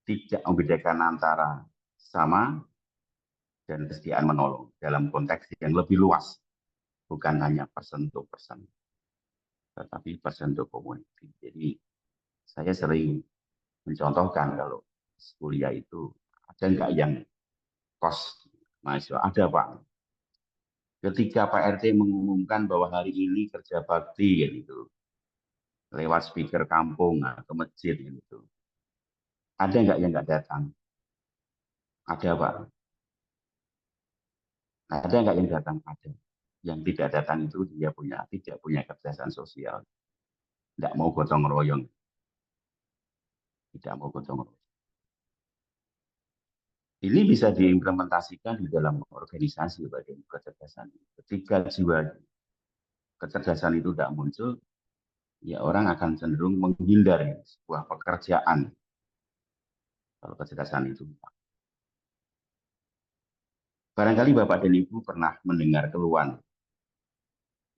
tidak membedakan antara sama dan kesetiaan menolong dalam konteks yang lebih luas. Bukan hanya person to person, tetapi person to community. Jadi saya sering mencontohkan kalau kuliah itu ada nggak yang kos mahasiswa? Ada Pak. Ketika Pak RT mengumumkan bahwa hari ini kerja bakti gitu, lewat speaker kampung atau masjid gitu, ada nggak yang nggak datang? Ada Pak. Nah, ada nggak yang datang? Ada. Yang tidak datang itu dia tidak punya kecerdasan sosial, tidak mau gotong royong, tidak mau gotong royong. Ini bisa diimplementasikan di dalam organisasi bagian kecerdasan. Ketika jiwa kecerdasan itu tidak muncul, ya orang akan cenderung menghindar sebuah pekerjaan kalau kecerdasan itu. Barangkali Bapak dan Ibu pernah mendengar keluhan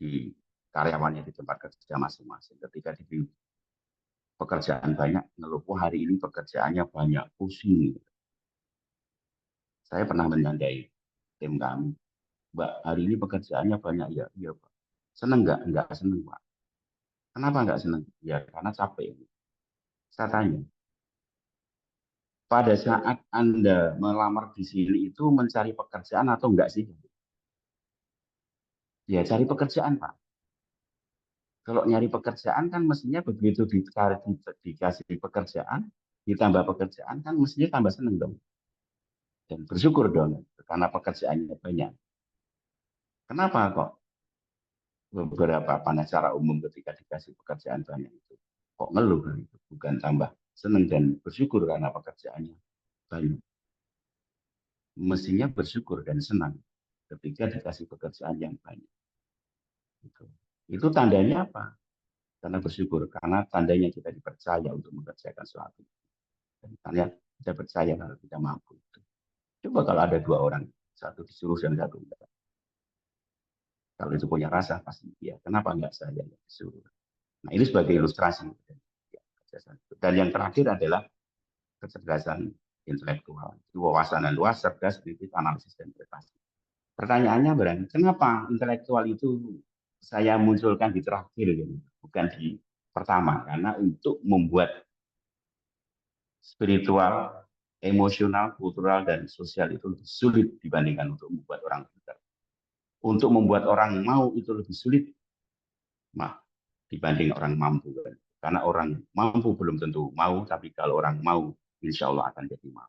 di karyawannya di tempat kerja masing-masing. Ketika diberi pekerjaan banyak, ngeluh, hari ini pekerjaannya banyak, pusing. Saya pernah menyandai tim kami, Mbak, hari ini pekerjaannya banyak, ya, iya Pak. Seneng nggak? Nggak seneng Pak. Kenapa nggak seneng? Ya karena capek. Saya tanya, pada saat Anda melamar di sini itu mencari pekerjaan atau enggak sih? Ya cari pekerjaan Pak. Kalau nyari pekerjaan kan mestinya begitu dikasih pekerjaan, ditambah pekerjaan kan mestinya tambah seneng dong. Dan bersyukur dong karena pekerjaannya banyak. Kenapa kok beberapa pengacara umum ketika dikasih pekerjaan banyak itu kok ngeluh gitu? Bukan tambah seneng dan bersyukur karena pekerjaannya banyak. Mestinya bersyukur dan senang ketika dikasih pekerjaan yang banyak. Itu tandanya apa? Karena bersyukur, karena tandanya kita dipercaya untuk mengerjakan sesuatu. Dan tanda kita percaya kalau kita mampu. Coba kalau ada dua orang, satu disuruh dan satu enggak. Kalau itu punya rasa, pasti dia. Kenapa enggak saya yang disuruh? Nah, ini sebagai ilustrasi. Dan yang terakhir adalah kecerdasan intelektual. Wawasan yang luas, cerdas, kritis, analisis, dan interpretasi. Pertanyaannya berarti, kenapa intelektual itu saya munculkan di terakhir, bukan di pertama? Karena untuk membuat spiritual, emosional, kultural, dan sosial itu lebih sulit dibandingkan untuk membuat orang pintar. Untuk membuat orang mau itu lebih sulit dibanding orang mampu. Karena orang mampu belum tentu mau, tapi kalau orang mau, insya Allah akan jadi mau.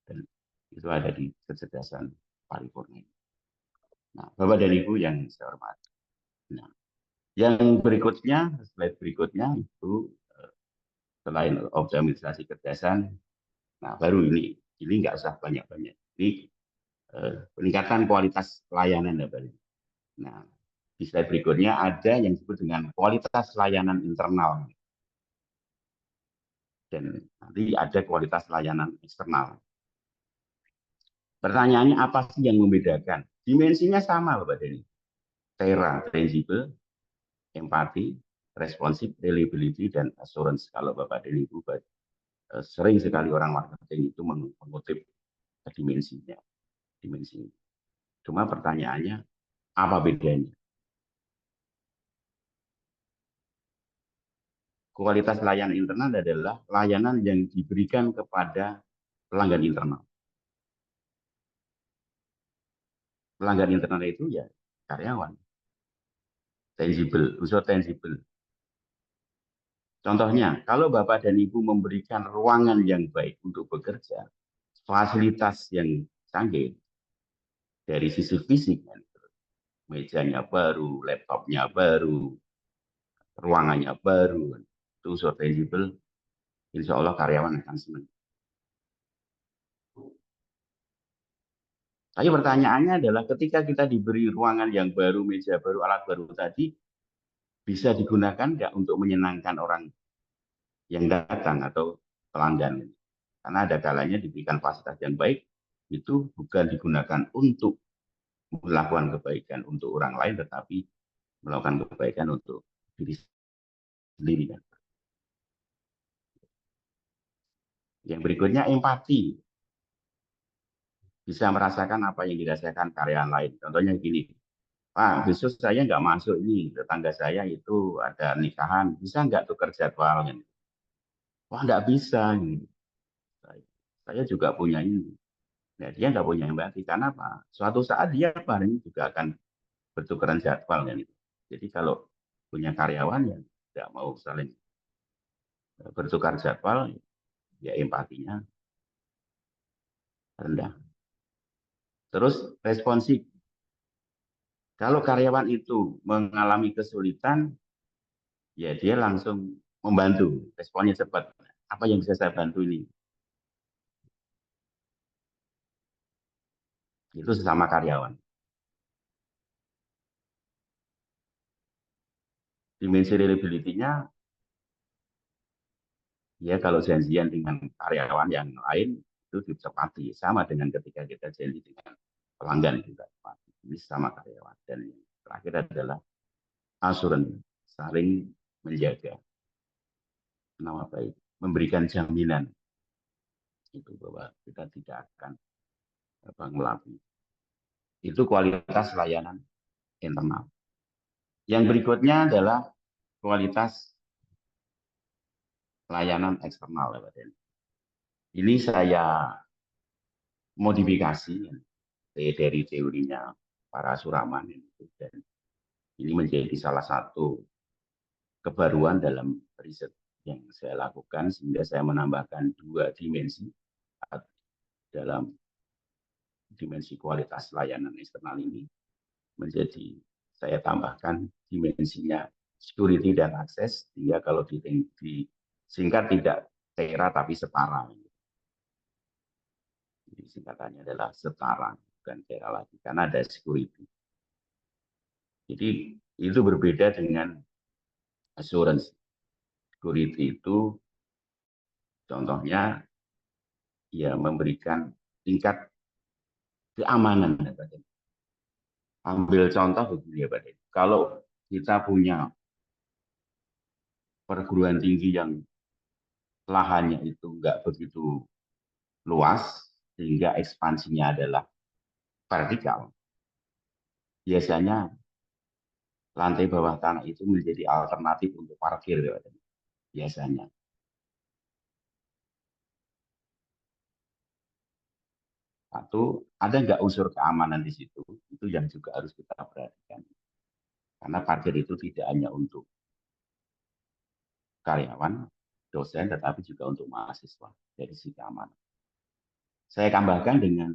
Dan itu ada di kecerdasan paripurna. Nah, Bapak dan Ibu yang saya hormati. Nah, yang berikutnya, slide berikutnya itu selain optimalisasi kecerdasan, nah baru ini nggak usah banyak-banyak. Ini peningkatan kualitas layanan ya Pak. Nah, di slide berikutnya ada yang disebut dengan kualitas layanan internal. Dan nanti ada kualitas layanan eksternal. Pertanyaannya apa sih yang membedakan? Dimensinya sama Bapak Denny. TERA, tangible, empati, responsif, reliability, dan assurance. Kalau Bapak Denny itu sering sekali orang marketing itu mengutip dimensinya. Cuma pertanyaannya, apa bedanya? Kualitas layanan internal adalah layanan yang diberikan kepada pelanggan internal. Pelanggan internal itu ya karyawan. Tangible, unsur tangible. Contohnya, kalau Bapak dan Ibu memberikan ruangan yang baik untuk bekerja, fasilitas yang canggih dari sisi fisik, mejanya baru, laptopnya baru, ruangannya baru, itu unsur tangible, insya Allah karyawan akan senang. Tapi pertanyaannya adalah ketika kita diberi ruangan yang baru, meja baru, alat baru tadi, bisa digunakan nggak untuk menyenangkan orang yang datang atau pelanggan? Karena ada kalanya diberikan fasilitas yang baik, itu bukan digunakan untuk melakukan kebaikan untuk orang lain, tetapi melakukan kebaikan untuk diri sendiri. Yang berikutnya empati. Bisa merasakan apa yang dirasakan karyawan lain. Contohnya gini, Pak, besok saya nggak masuk ini, tetangga saya itu ada nikahan, bisa nggak tukar jadwal? Wah, nggak bisa. Saya juga punya ini. Nah, dia nggak punya empati, karena apa? Suatu saat dia paling juga akan bertukaran jadwal. Jadi kalau punya karyawan yang tidak mau saling bertukar jadwal, ya empatinya rendah. Terus responsif, Kalau karyawan itu mengalami kesulitan, ya dia langsung membantu, responnya cepat. Apa yang bisa saya bantu ini? Itu sesama karyawan. Dimensi reliability-nya, ya kalau janjian dengan karyawan yang lain, itu ditepati. Sama dengan ketika kita janji dengan pelanggan juga. Ini sama karyawan. Dan yang terakhir adalah asuransi, saling menjaga nama baik, memberikan jaminan itu bahwa kita tidak akan melakukan. Itu kualitas layanan internal. Yang berikutnya adalah kualitas layanan eksternal. Ini saya modifikasi dari teorinya para suraman itu, dan ini menjadi salah satu kebaruan dalam riset yang saya lakukan, sehingga saya menambahkan 2 dimensi dalam dimensi kualitas layanan eksternal ini. Menjadi saya tambahkan dimensinya security dan akses, sehingga kalau disingkat tidak TERA tapi setara. Jadi singkatannya adalah setara, bukan TERA lagi, karena ada security. Jadi itu berbeda dengan assurance. Security itu contohnya ya memberikan tingkat keamanan. Ambil contoh begini ya Pak. Kalau kita punya perguruan tinggi yang lahannya itu nggak begitu luas, sehingga ekspansinya adalah vertikal, biasanya lantai bawah tanah itu menjadi alternatif untuk parkir ya Pak. Biasanya. Satu, ada nggak unsur keamanan di situ? Itu yang juga harus kita perhatikan. Karena parkir itu tidak hanya untuk karyawan, dosen, tetapi juga untuk mahasiswa dari sisi keamanan. Saya tambahkan dengan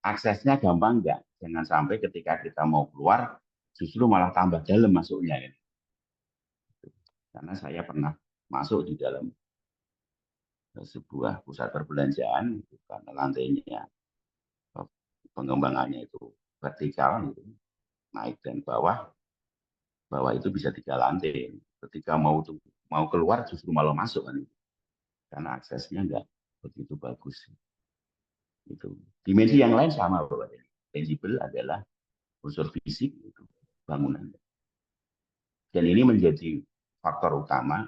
aksesnya gampang nggak? Jangan sampai ketika kita mau keluar, justru malah tambah dalam masuknya. Karena saya pernah masuk di dalam sebuah pusat perbelanjaan, karena lantainya pengembangannya itu vertikal, naik dan bawah itu bisa 3 lantai. Ketika mau keluar justru malah masuk kan, karena aksesnya nggak begitu bagus. Itu dimensi yang lain sama Bapak. Tangible adalah unsur fisik itu bangunan. Dan ini menjadi faktor utama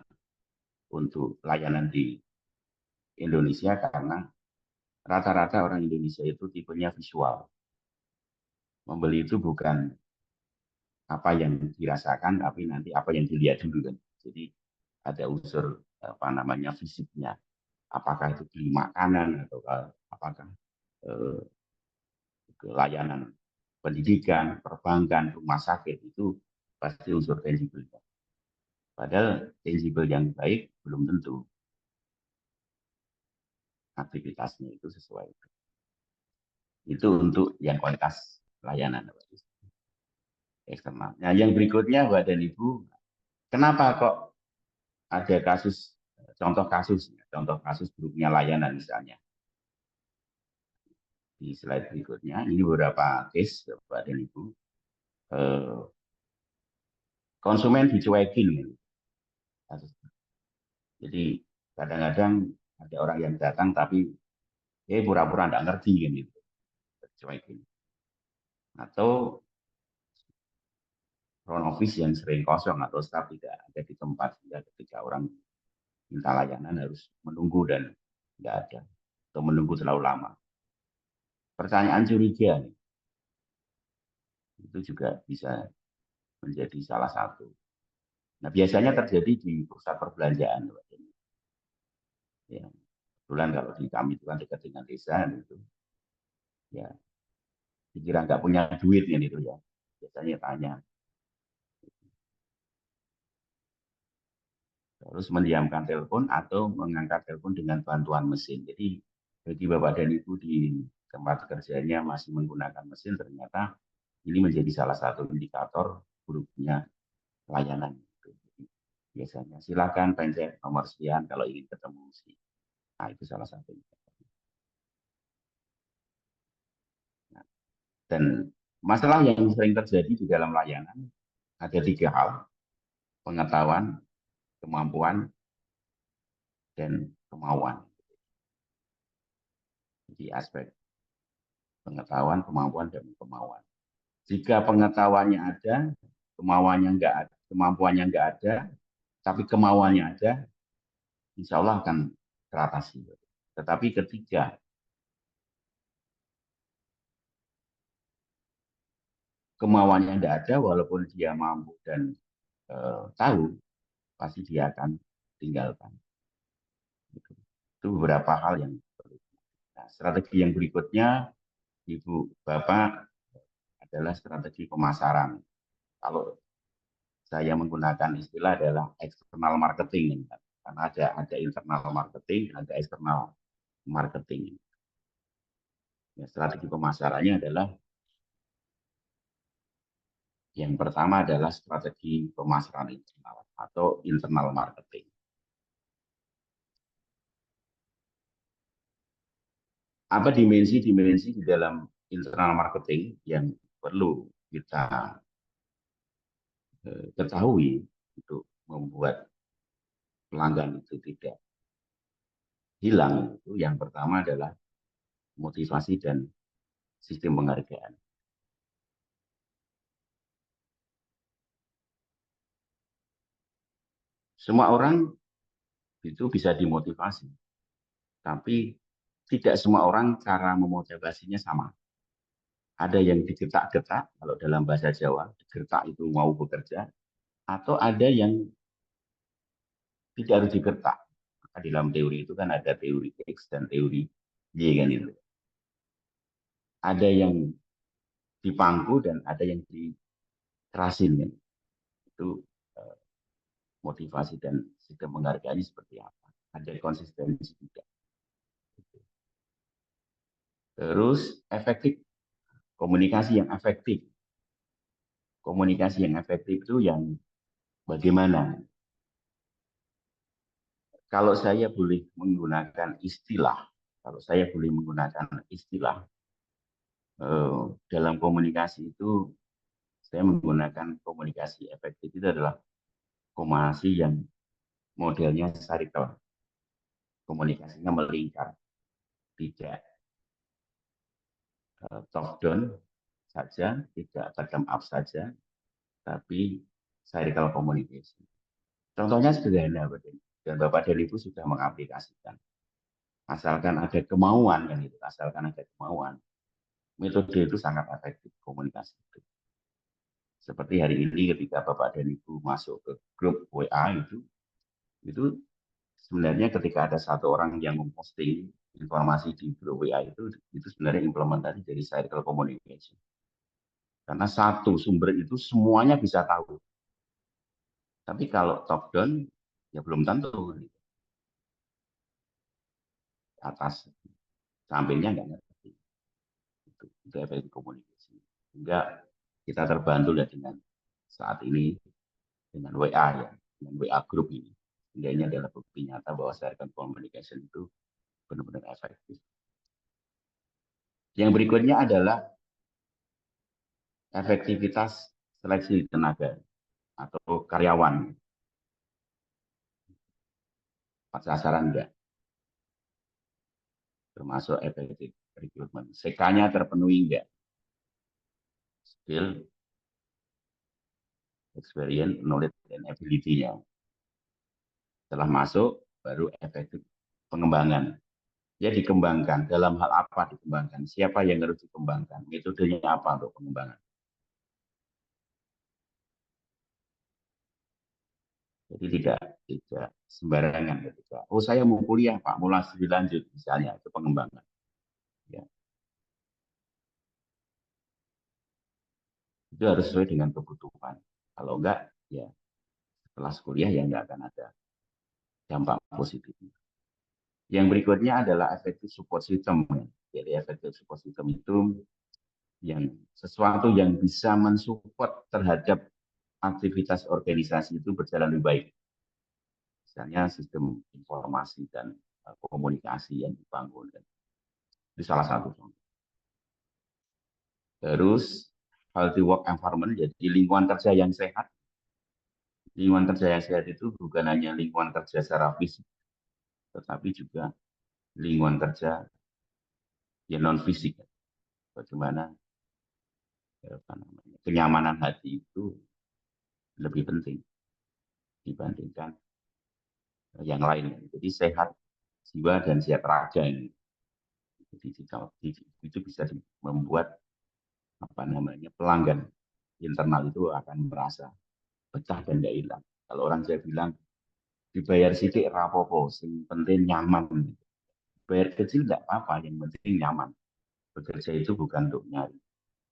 untuk layanan di Indonesia, karena rata-rata orang Indonesia itu tipenya visual. Membeli itu bukan apa yang dirasakan, tapi nanti apa yang dilihat dulu kan. Jadi ada unsur apa namanya fisiknya. Apakah itu beli makanan atau apakah layanan pendidikan, perbankan, rumah sakit, itu pasti unsur tangible. Padahal tangible yang baik belum tentu aktivitasnya itu sesuai. Itu untuk yang kualitas layanan eksternal. Nah, yang berikutnya Bapak dan Ibu, kenapa kok ada contoh kasus buruknya layanan misalnya. Di slide berikutnya, ini beberapa case Bapak dan Ibu. Konsumen dicuekin. Jadi kadang-kadang ada orang yang datang tapi pura-pura nggak ngerti gitu. Dicuekin. Atau front office yang sering kosong atau staf tidak ada di tempat, sehingga ketika orang minta layanan harus menunggu dan nggak ada, atau menunggu terlalu lama. Pertanyaan curiga nih, itu juga bisa menjadi salah satu. Nah, biasanya terjadi di pusat perbelanjaan. Ya, kebetulan kalau di kami itu kan dekat dengan desa itu, ya dikira nggak punya duit kan itu ya. Biasanya tanya. Terus mendiamkan telepon atau mengangkat telepon dengan bantuan mesin. Jadi bagi Bapak dan Ibu di tempat kerjanya masih menggunakan mesin, ternyata ini menjadi salah satu indikator buruknya layanan. Biasanya silakan pencet nomor sekian kalau ingin ketemu si. Nah, itu salah satu. Nah, dan masalah yang sering terjadi di dalam layanan ada 3 hal: pengetahuan, kemampuan, dan kemauan. Jadi aspek pengetahuan, kemampuan, dan kemauan. Jika pengetahuannya ada, kemauannya enggak ada, kemampuannya enggak ada, tapi kemauannya ada, insya Allah akan teratasi. Tetapi ketika kemauannya enggak ada, walaupun dia mampu dan tahu, pasti dia akan tinggalkan. Itu beberapa hal yang perlu. Nah, strategi yang berikutnya, Ibu Bapak, adalah strategi pemasaran. Kalau saya menggunakan istilah adalah external marketing, karena ada internal marketing, ada external marketing. Ya, strategi pemasarannya adalah yang pertama adalah strategi pemasaran internal atau internal marketing. Apa dimensi-dimensi di dalam internal marketing yang perlu kita ketahui untuk membuat pelanggan itu tidak hilang? Itu yang pertama adalah motivasi dan sistem penghargaan. Semua orang itu bisa dimotivasi, tapi tidak semua orang cara memotivasinya sama. Ada yang digetak-getak, kalau dalam bahasa Jawa, digetak itu mau bekerja, atau ada yang tidak harus digetak. Maka di dalam teori itu kan ada teori X dan teori Y kan itu. Ada yang dipangku dan ada yang dikerasin kan. Itu motivasi dan sistem penghargaannya seperti apa. Ada konsistensi juga. Terus efektif, komunikasi yang efektif. Komunikasi yang efektif itu yang bagaimana? Kalau saya boleh menggunakan istilah, dalam komunikasi itu, saya menggunakan komunikasi efektif itu adalah komunikasi yang modelnya circle. Komunikasinya melingkar, tidak top down saja, tidak bottom up saja, tapi circle communication. Contohnya sederhana, dan Bapak dan Ibu sudah mengaplikasikan. Asalkan ada kemauan, kan itu. Asalkan ada kemauan, metode itu sangat efektif komunikasi itu. Seperti hari ini ketika Bapak dan Ibu masuk ke grup WA itu sebenarnya ketika ada satu orang yang memposting informasi di grup WA itu sebenarnya implementasi dari circle communication. Karena satu sumber itu semuanya bisa tahu. Tapi kalau top down, ya belum tentu. Atas sampingnya nggak ngerti. Itu efektif komunikasi. Sehingga kita terbantu ya dengan saat ini dengan WA ya, dengan WA group ini. Sehingga ini adalah bukti nyata bahwa circle communication itu benar-benar efektif. Yang berikutnya adalah efektivitas seleksi tenaga atau karyawan. Sasaran enggak. Termasuk efektif rekrutmen. CK-nya terpenuhi enggak? Skill, experience, knowledge, dan ability-nya. Setelah masuk, baru efektif pengembangan. Ya dikembangkan, dalam hal apa dikembangkan? Siapa yang harus dikembangkan? Metodenya apa untuk pengembangan? Jadi tidak sembarangan ketika, oh saya mau kuliah Pak, mau studi lanjut misalnya, itu pengembangan. Ya. Itu harus sesuai dengan kebutuhan. Kalau enggak, ya setelah kuliah ya enggak akan ada dampak positifnya. Yang berikutnya adalah effective support system. Jadi effective support system itu sesuatu yang bisa mensupport terhadap aktivitas organisasi itu berjalan lebih baik. Misalnya sistem informasi dan komunikasi yang dibangun. Itu salah satu contoh. Terus healthy work environment, jadi lingkungan kerja yang sehat. Lingkungan kerja yang sehat itu bukan hanya lingkungan kerja secara fisik, tetapi juga lingkungan kerja yang non fisik. Bagaimana kenyamanan hati itu lebih penting dibandingkan yang lain. Jadi sehat jiwa dan sehat raga ini. Jadi itu bisa membuat pelanggan internal itu akan merasa betah dan tidak hilang. Kalau orang saya bilang dibayar sidik rapopo, yang penting nyaman. Bayar kecil tidak apa-apa, yang penting nyaman. Bekerja itu bukan untuk nyari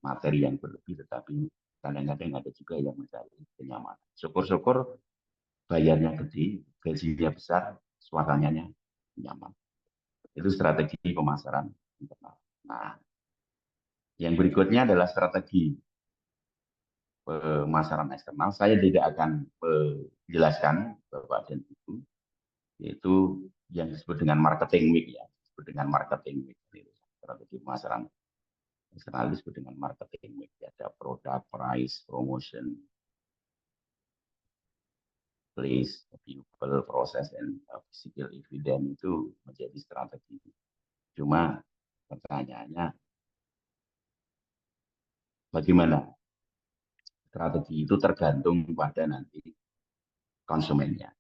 materi yang berlebih, tetapi kadang-kadang ada juga yang mencari kenyamanan. Syukur-syukur bayarnya gede, gajinya besar, suasananya nyaman. Itu strategi pemasaran internal. Nah, yang berikutnya adalah strategi pemasaran eksternal. Saya tidak akan menjelaskan Bapak dan Ibu, yaitu yang disebut dengan marketing mix, ya, disebut dengan marketing mix. Strategi pemasaran eksternal disebut dengan marketing mix. Ada produk, price, promotion, place, people, process, dan physical evidence itu menjadi strategi. Cuma pertanyaannya, bagaimana? Strategi itu tergantung pada nanti konsumennya.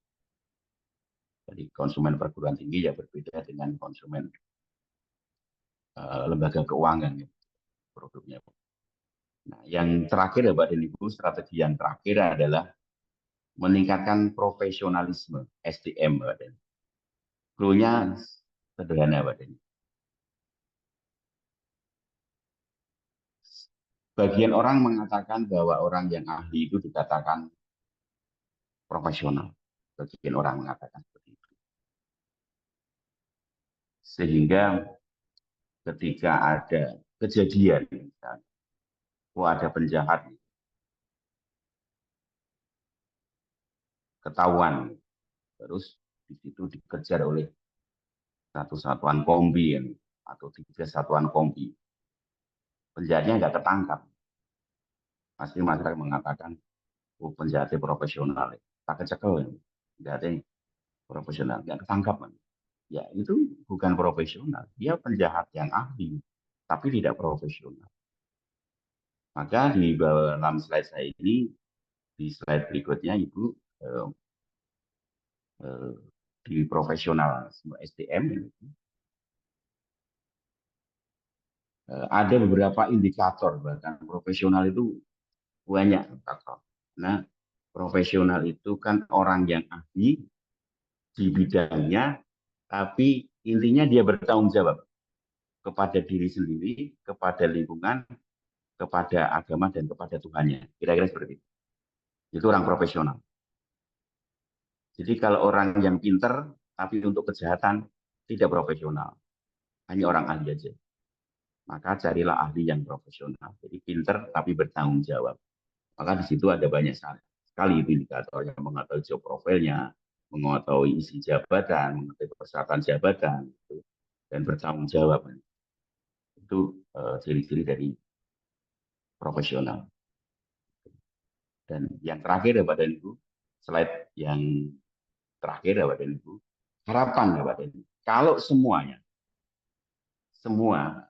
Jadi konsumen perguruan tinggi ya berbeda dengan konsumen lembaga keuangan ya, produknya. Nah, yang terakhir ya Pak dan Ibu, strategi yang terakhir adalah meningkatkan profesionalisme SDM Pak dan Ibu. Clue-nya sederhana Pak dan Ibu. Bagian orang mengatakan bahwa orang yang ahli itu dikatakan profesional. Bagian orang mengatakan seperti itu. Sehingga ketika ada kejadian, misalnya, ada penjahat, ketahuan, terus di situ dikejar oleh satu satuan kombi atau 3 satuan kombi. Penjahatnya nggak ketangkap. Pasti masyarakat mengatakan, oh penjahatnya profesional, tak kecekel, penjahatnya profesional, nggak ketangkap. Ya itu bukan profesional, dia penjahat yang ahli, tapi tidak profesional. Maka di dalam slide saya ini, di slide berikutnya Ibu, di profesional SDM ada beberapa indikator, bahkan profesional itu banyak indikator. Nah, profesional itu kan orang yang ahli di bidangnya, tapi intinya dia bertanggung jawab kepada diri sendiri, kepada lingkungan, kepada agama, dan kepada Tuhannya. Kira-kira seperti itu. Itu orang profesional. Jadi kalau orang yang pinter, tapi untuk kejahatan, tidak profesional. Hanya orang ahli aja. Maka carilah ahli yang profesional. Jadi pinter tapi bertanggung jawab. Maka di situ ada banyak sekali indikator yang mengetahui job profilnya, mengetahui isi jabatan, mengetahui persyaratan jabatan, dan bertanggung jawab. Itu ciri-ciri dari profesional. Dan yang terakhir ya Bapak dan Ibu, slide yang terakhir ya Bapak dan Ibu, harapan ya Bapak dan Ibu. Kalau semuanya, semua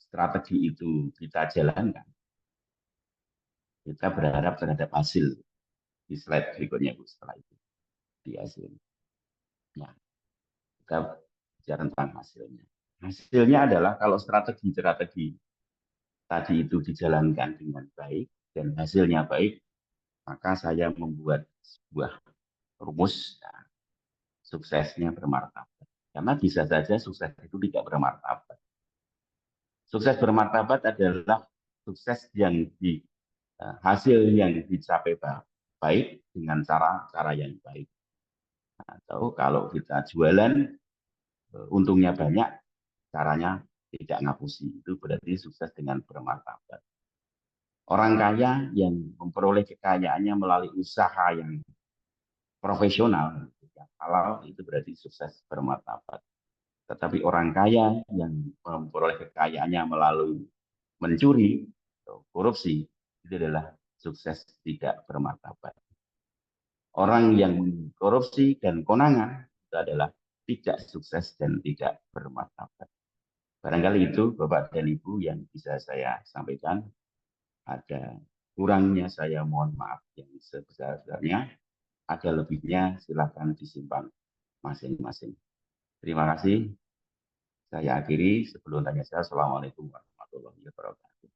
strategi itu kita jalankan, kita berharap terhadap hasil. Di slide berikutnya Bu, setelah itu di hasil. Nah, kita bicara tentang hasilnya. Hasilnya adalah kalau strategi-strategi tadi itu dijalankan dengan baik dan hasilnya baik, maka saya membuat sebuah rumus, nah, suksesnya bermartabat. Karena bisa saja sukses itu tidak bermartabat. Sukses bermartabat adalah sukses yang hasil yang dicapai baik dengan cara yang baik. Atau kalau kita jualan, untungnya banyak, caranya tidak ngapusi. Itu berarti sukses dengan bermartabat. Orang kaya yang memperoleh kekayaannya melalui usaha yang profesional, halal, itu berarti sukses bermartabat. Tetapi orang kaya yang memperoleh kekayaannya melalui mencuri, korupsi, itu adalah sukses tidak bermartabat. Orang yang korupsi dan konangan itu adalah tidak sukses dan tidak bermartabat. Barangkali itu Bapak dan Ibu yang bisa saya sampaikan. Ada kurangnya saya mohon maaf yang sebesar-besarnya. Ada lebihnya silakan disimpan masing-masing. Terima kasih. Saya akhiri sebelum tanya saya. Assalamualaikum warahmatullahi wabarakatuh.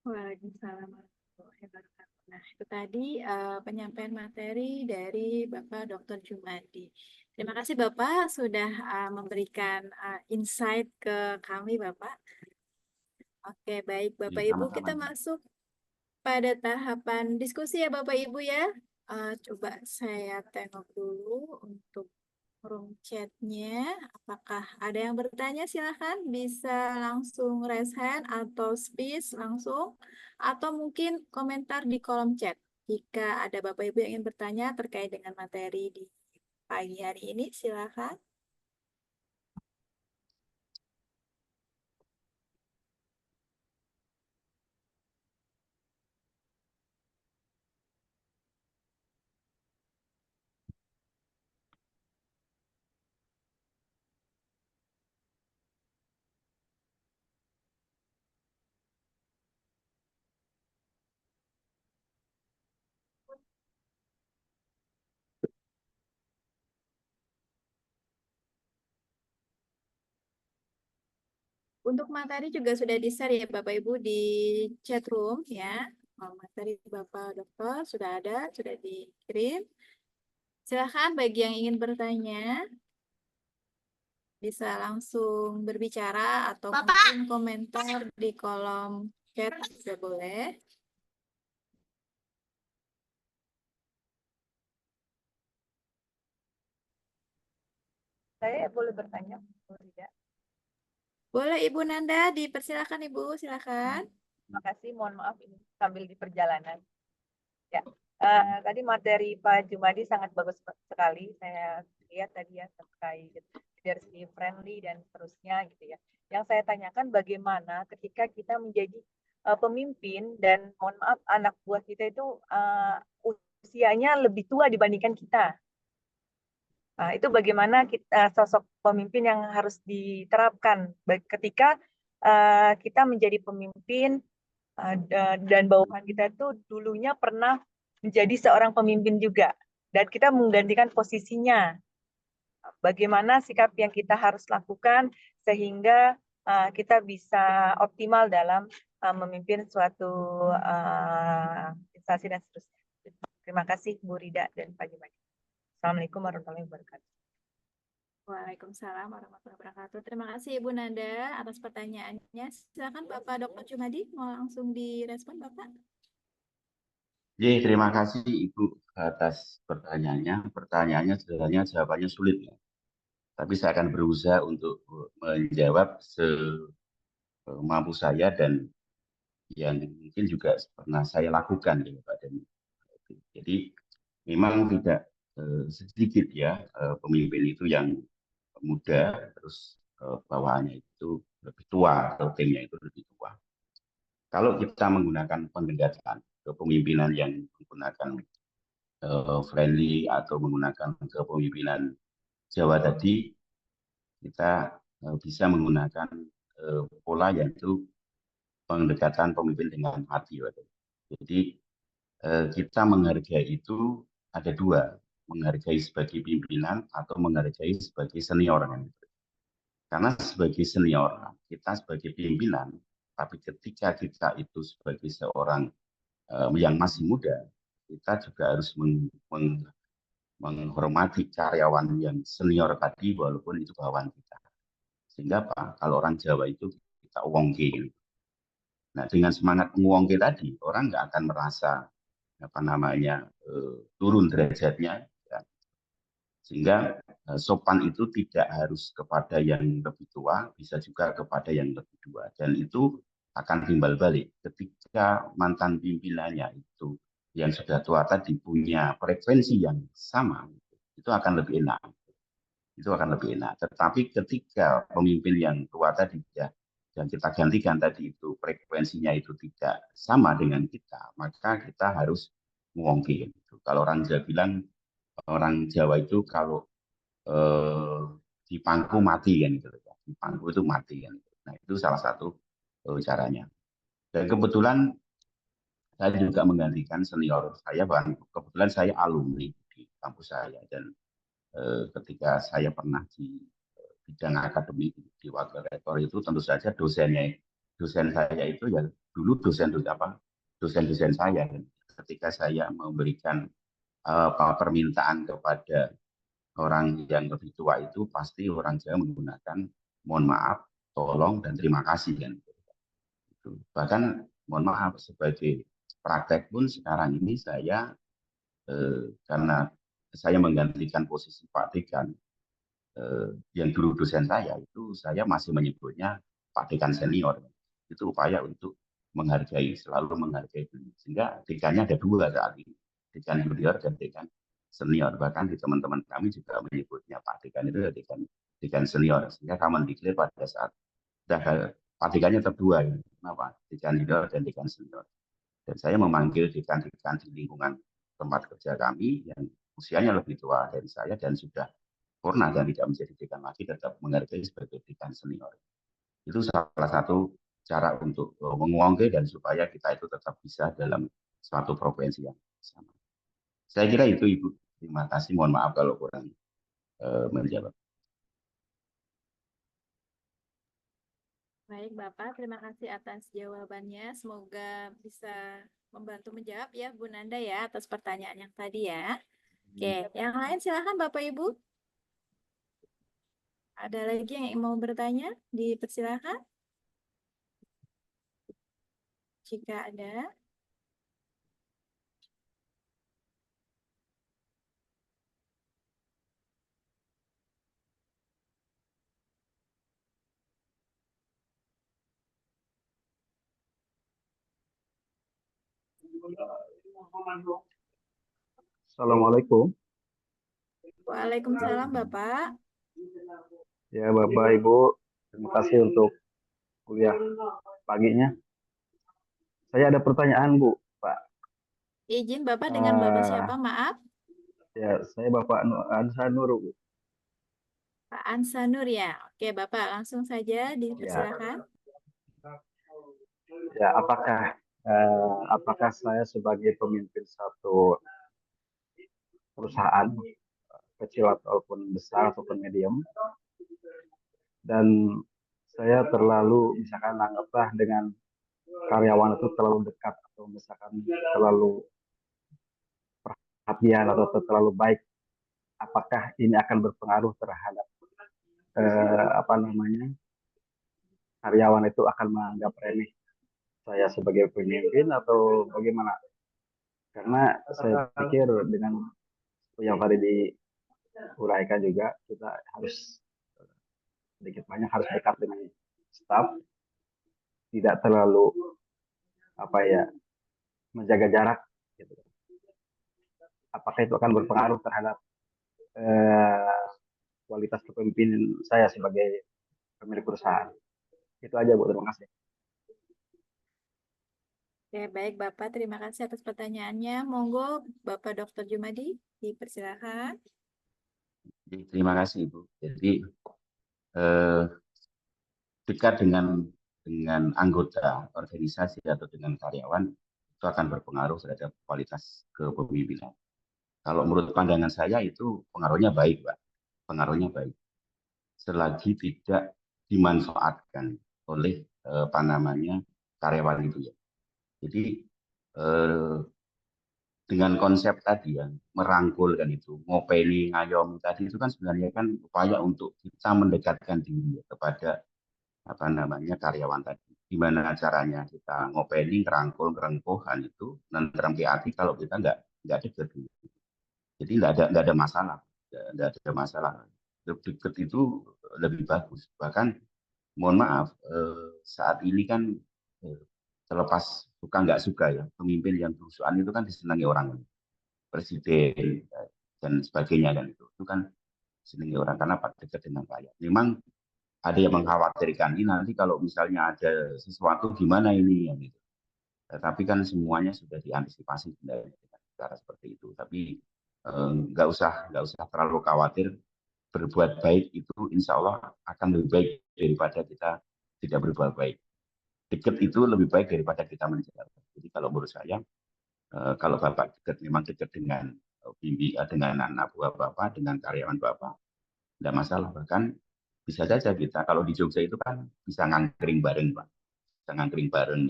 Waalaikumsalam warahmatullahi wabarakatuh. Nah, itu tadi penyampaian materi dari Bapak Dr. Jumadi. Terima kasih Bapak sudah memberikan insight ke kami, Bapak. Oke, baik Bapak Ibu, Sama-sama. kita masuk pada tahapan diskusi ya Bapak Ibu ya. Coba saya tengok dulu untuk room chatnya. Apakah ada yang bertanya? Silahkan bisa langsung raise hand atau speak langsung. Atau mungkin komentar di kolom chat. Jika ada Bapak Ibu yang ingin bertanya terkait dengan materi di pagi hari ini, silahkan. Untuk materi juga sudah di-share ya Bapak Ibu di chat room ya. Materi Bapak Dokter sudah ada, sudah dikirim. Silahkan bagi yang ingin bertanya, bisa langsung berbicara atau mungkin komentar di kolom chat juga boleh. Saya boleh bertanya, Bu Rida? Boleh Ibu Nanda, dipersilakan Ibu, silakan. Terima kasih, mohon maaf ini sambil di perjalanan. Ya, tadi materi Pak Jumadi sangat bagus sekali. Saya lihat tadi ya terkait leadership friendly dan seterusnya gitu ya. Yang saya tanyakan bagaimana ketika kita menjadi pemimpin dan mohon maaf anak buah kita itu usianya lebih tua dibandingkan kita. Nah, itu bagaimana kita sosok pemimpin yang harus diterapkan ketika kita menjadi pemimpin dan bawahan kita itu dulunya pernah menjadi seorang pemimpin juga dan kita menggantikan posisinya. Bagaimana sikap yang kita harus lakukan sehingga kita bisa optimal dalam memimpin suatu instansi dan seterusnya. Terima kasih Bu Rida dan Pak Jumadi. Assalamualaikum warahmatullahi wabarakatuh. Waalaikumsalam warahmatullahi wabarakatuh. Terima kasih Ibu Nanda atas pertanyaannya. Silakan Bapak Dr. Jumadi, mau langsung direspon Bapak. Terima kasih Ibu atas pertanyaannya. Pertanyaannya sebenarnya jawabannya sulit ya. Tapi saya akan berusaha untuk menjawab semampu saya dan yang mungkin juga pernah saya lakukan ya Pak Dani. Jadi memang tidak sedikit ya pemimpin itu yang muda terus bawahannya itu lebih tua atau timnya itu lebih tua. Kalau kita menggunakan pendekatan kepemimpinan yang menggunakan friendly atau menggunakan kepemimpinan Jawa tadi, kita bisa menggunakan pola yaitu pendekatan pemimpin dengan hati. Jadi kita menghargai itu ada dua, menghargai sebagai pimpinan atau menghargai sebagai senior. Karena sebagai senior, kita sebagai pimpinan, tapi ketika kita itu sebagai seorang yang masih muda, kita juga harus menghormati karyawan yang senior tadi walaupun itu bawahan kita. Sehingga apa? Kalau orang Jawa itu kita uangke. Nah dengan semangat nguongke tadi, orang nggak akan merasa turun derajatnya, ya. Sehingga sopan itu tidak harus kepada yang lebih tua, bisa juga kepada yang lebih tua, dan itu akan timbal balik ketika mantan pimpinannya itu yang sudah tua tadi punya frekuensi yang sama, itu akan lebih enak. Tetapi ketika pemimpin yang tua tadi ya, dan kita gantikan tadi itu frekuensinya itu tidak sama dengan kita, maka kita harus ngongke. Kalau orang Jawa bilang, orang Jawa itu kalau di pangku mati kan gitu, di pangku itu mati kan. Nah itu salah satu caranya. Dan kebetulan saya juga menggantikan senior saya, kebetulan saya alumni di kampus saya, dan ketika saya pernah di bidang akademik di wakil rektor itu tentu saja dosen saya itu ya dulu dosen saya. Ketika saya memberikan permintaan kepada orang yang lebih tua itu pasti orang Jawa menggunakan mohon maaf, tolong, dan terima kasih kan. Bahkan mohon maaf sebagai praktek pun sekarang ini saya karena saya menggantikan posisi Pak Dekan yang dulu dosen saya, itu saya masih menyebutnya Pak Dekan senior. Itu upaya untuk selalu menghargai beliau. Sehingga dekannya ada dua saat ini, dekan junior dan dekan senior. Bahkan di teman-teman kami juga menyebutnya Pak Dekan itu dekan senior. Sehingga common declare pada saat Pak Dekannya terdua, kenapa? Dekan junior dan dekan senior. Dan saya memanggil dekan-dekan di lingkungan tempat kerja kami yang usianya lebih tua dari saya dan sudah purna dan tidak menjadi dekan lagi, tetap menghargai sebagai dekan senior. Itu salah satu cara untuk menguangke dan supaya kita itu tetap bisa dalam suatu frekuensi yang sama. Saya kira itu Ibu. Terima kasih. Mohon maaf kalau kurang menjawab. Baik Bapak, terima kasih atas jawabannya. Semoga bisa membantu menjawab ya Bu Nanda ya atas pertanyaan yang tadi ya. Oke, yang lain silakan Bapak Ibu. Ada lagi yang mau bertanya? Dipersilakan. Jika ada. Assalamualaikum. Waalaikumsalam Bapak. Ya Bapak Ibu, terima kasih untuk kuliah paginya. Saya ada pertanyaan Bu, Pak. Izin Bapak dengan Bapak siapa? Maaf. Ya, saya Bapak Ansanur Bu. Pak Ansanur ya. Oke Bapak, langsung saja dipersilakan. Ya, apakah saya sebagai pemimpin satu perusahaan kecil ataupun besar ataupun medium, dan saya terlalu misalkan anggaplah dengan karyawan itu terlalu dekat atau misalkan terlalu perhatian atau terlalu baik, apakah ini akan berpengaruh terhadap karyawan itu akan menganggap remeh saya sebagai pemimpin atau bagaimana? Karena saya pikir dengan yang tadi diuraikan juga, kita harus sedikit banyak harus dekat dengan staf, tidak terlalu menjaga jarak gitu. Apakah itu akan berpengaruh terhadap kualitas kepemimpinan saya sebagai pemilik perusahaan? Itu aja Bu, terima kasih. Oke, baik Bapak, terima kasih atas pertanyaannya. Monggo Bapak Dr. Jumadi, dipersilakan. Terima kasih Ibu. Jadi dekat dengan anggota organisasi atau dengan karyawan itu akan berpengaruh terhadap kualitas kepemimpinan. Kalau menurut pandangan saya itu pengaruhnya baik, Pak. Pengaruhnya baik. Selagi tidak dimanfaatkan oleh karyawan itu ya. Jadi dengan konsep tadi yang merangkul kan itu, ngopeni, ngayomi tadi itu kan sebenarnya kan upaya untuk kita mendekatkan diri kepada karyawan tadi. gimana caranya kita ngopeni, ngerangkul, ngerengkuhan itu nentrem ke hati kalau kita nggak deket. Jadi nggak ada masalah, nggak ada masalah. Deket itu lebih bagus. Bahkan mohon maaf, saat ini kan terlepas suka nggak suka ya, pemimpin yang berusuhan itu kan disenangi orang, presiden dan sebagainya kan itu kan disenangi orang karena dekat dengan rakyat. Memang ada yang mengkhawatirkan ini nanti kalau misalnya ada sesuatu gimana ini ya gitu. Tapi kan semuanya sudah diantisipasi dengan cara seperti itu. Tapi nggak usah terlalu khawatir. Berbuat baik itu insya Allah akan lebih baik daripada kita tidak berbuat baik. Dekat itu lebih baik daripada kita menjauh. Jadi kalau menurut saya, kalau Bapak dekat memang dekat dengan dengan anak buah Bapak, dengan karyawan Bapak, tidak masalah. Bahkan bisa saja kita kalau di Jogja itu kan bisa ngangkring bareng, Pak. Bisa ngangkring bareng,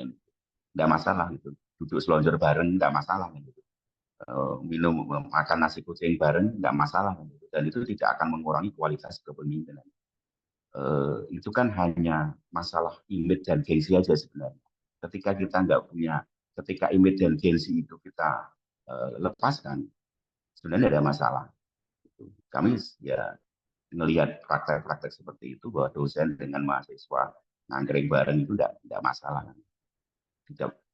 tidak masalah gitu. Duduk selonjor bareng, tidak masalah gitu. Minum makan nasi kucing bareng nggak masalah gitu. Dan itu tidak akan mengurangi kualitas kepemimpinan. Itu kan hanya masalah image dan gengsi aja sebenarnya. Ketika kita nggak punya, ketika image dan gengsi itu kita lepaskan, sebenarnya ada masalah. Kami ya melihat praktek-praktek seperti itu bahwa dosen dengan mahasiswa ngangkring bareng itu tidak masalah.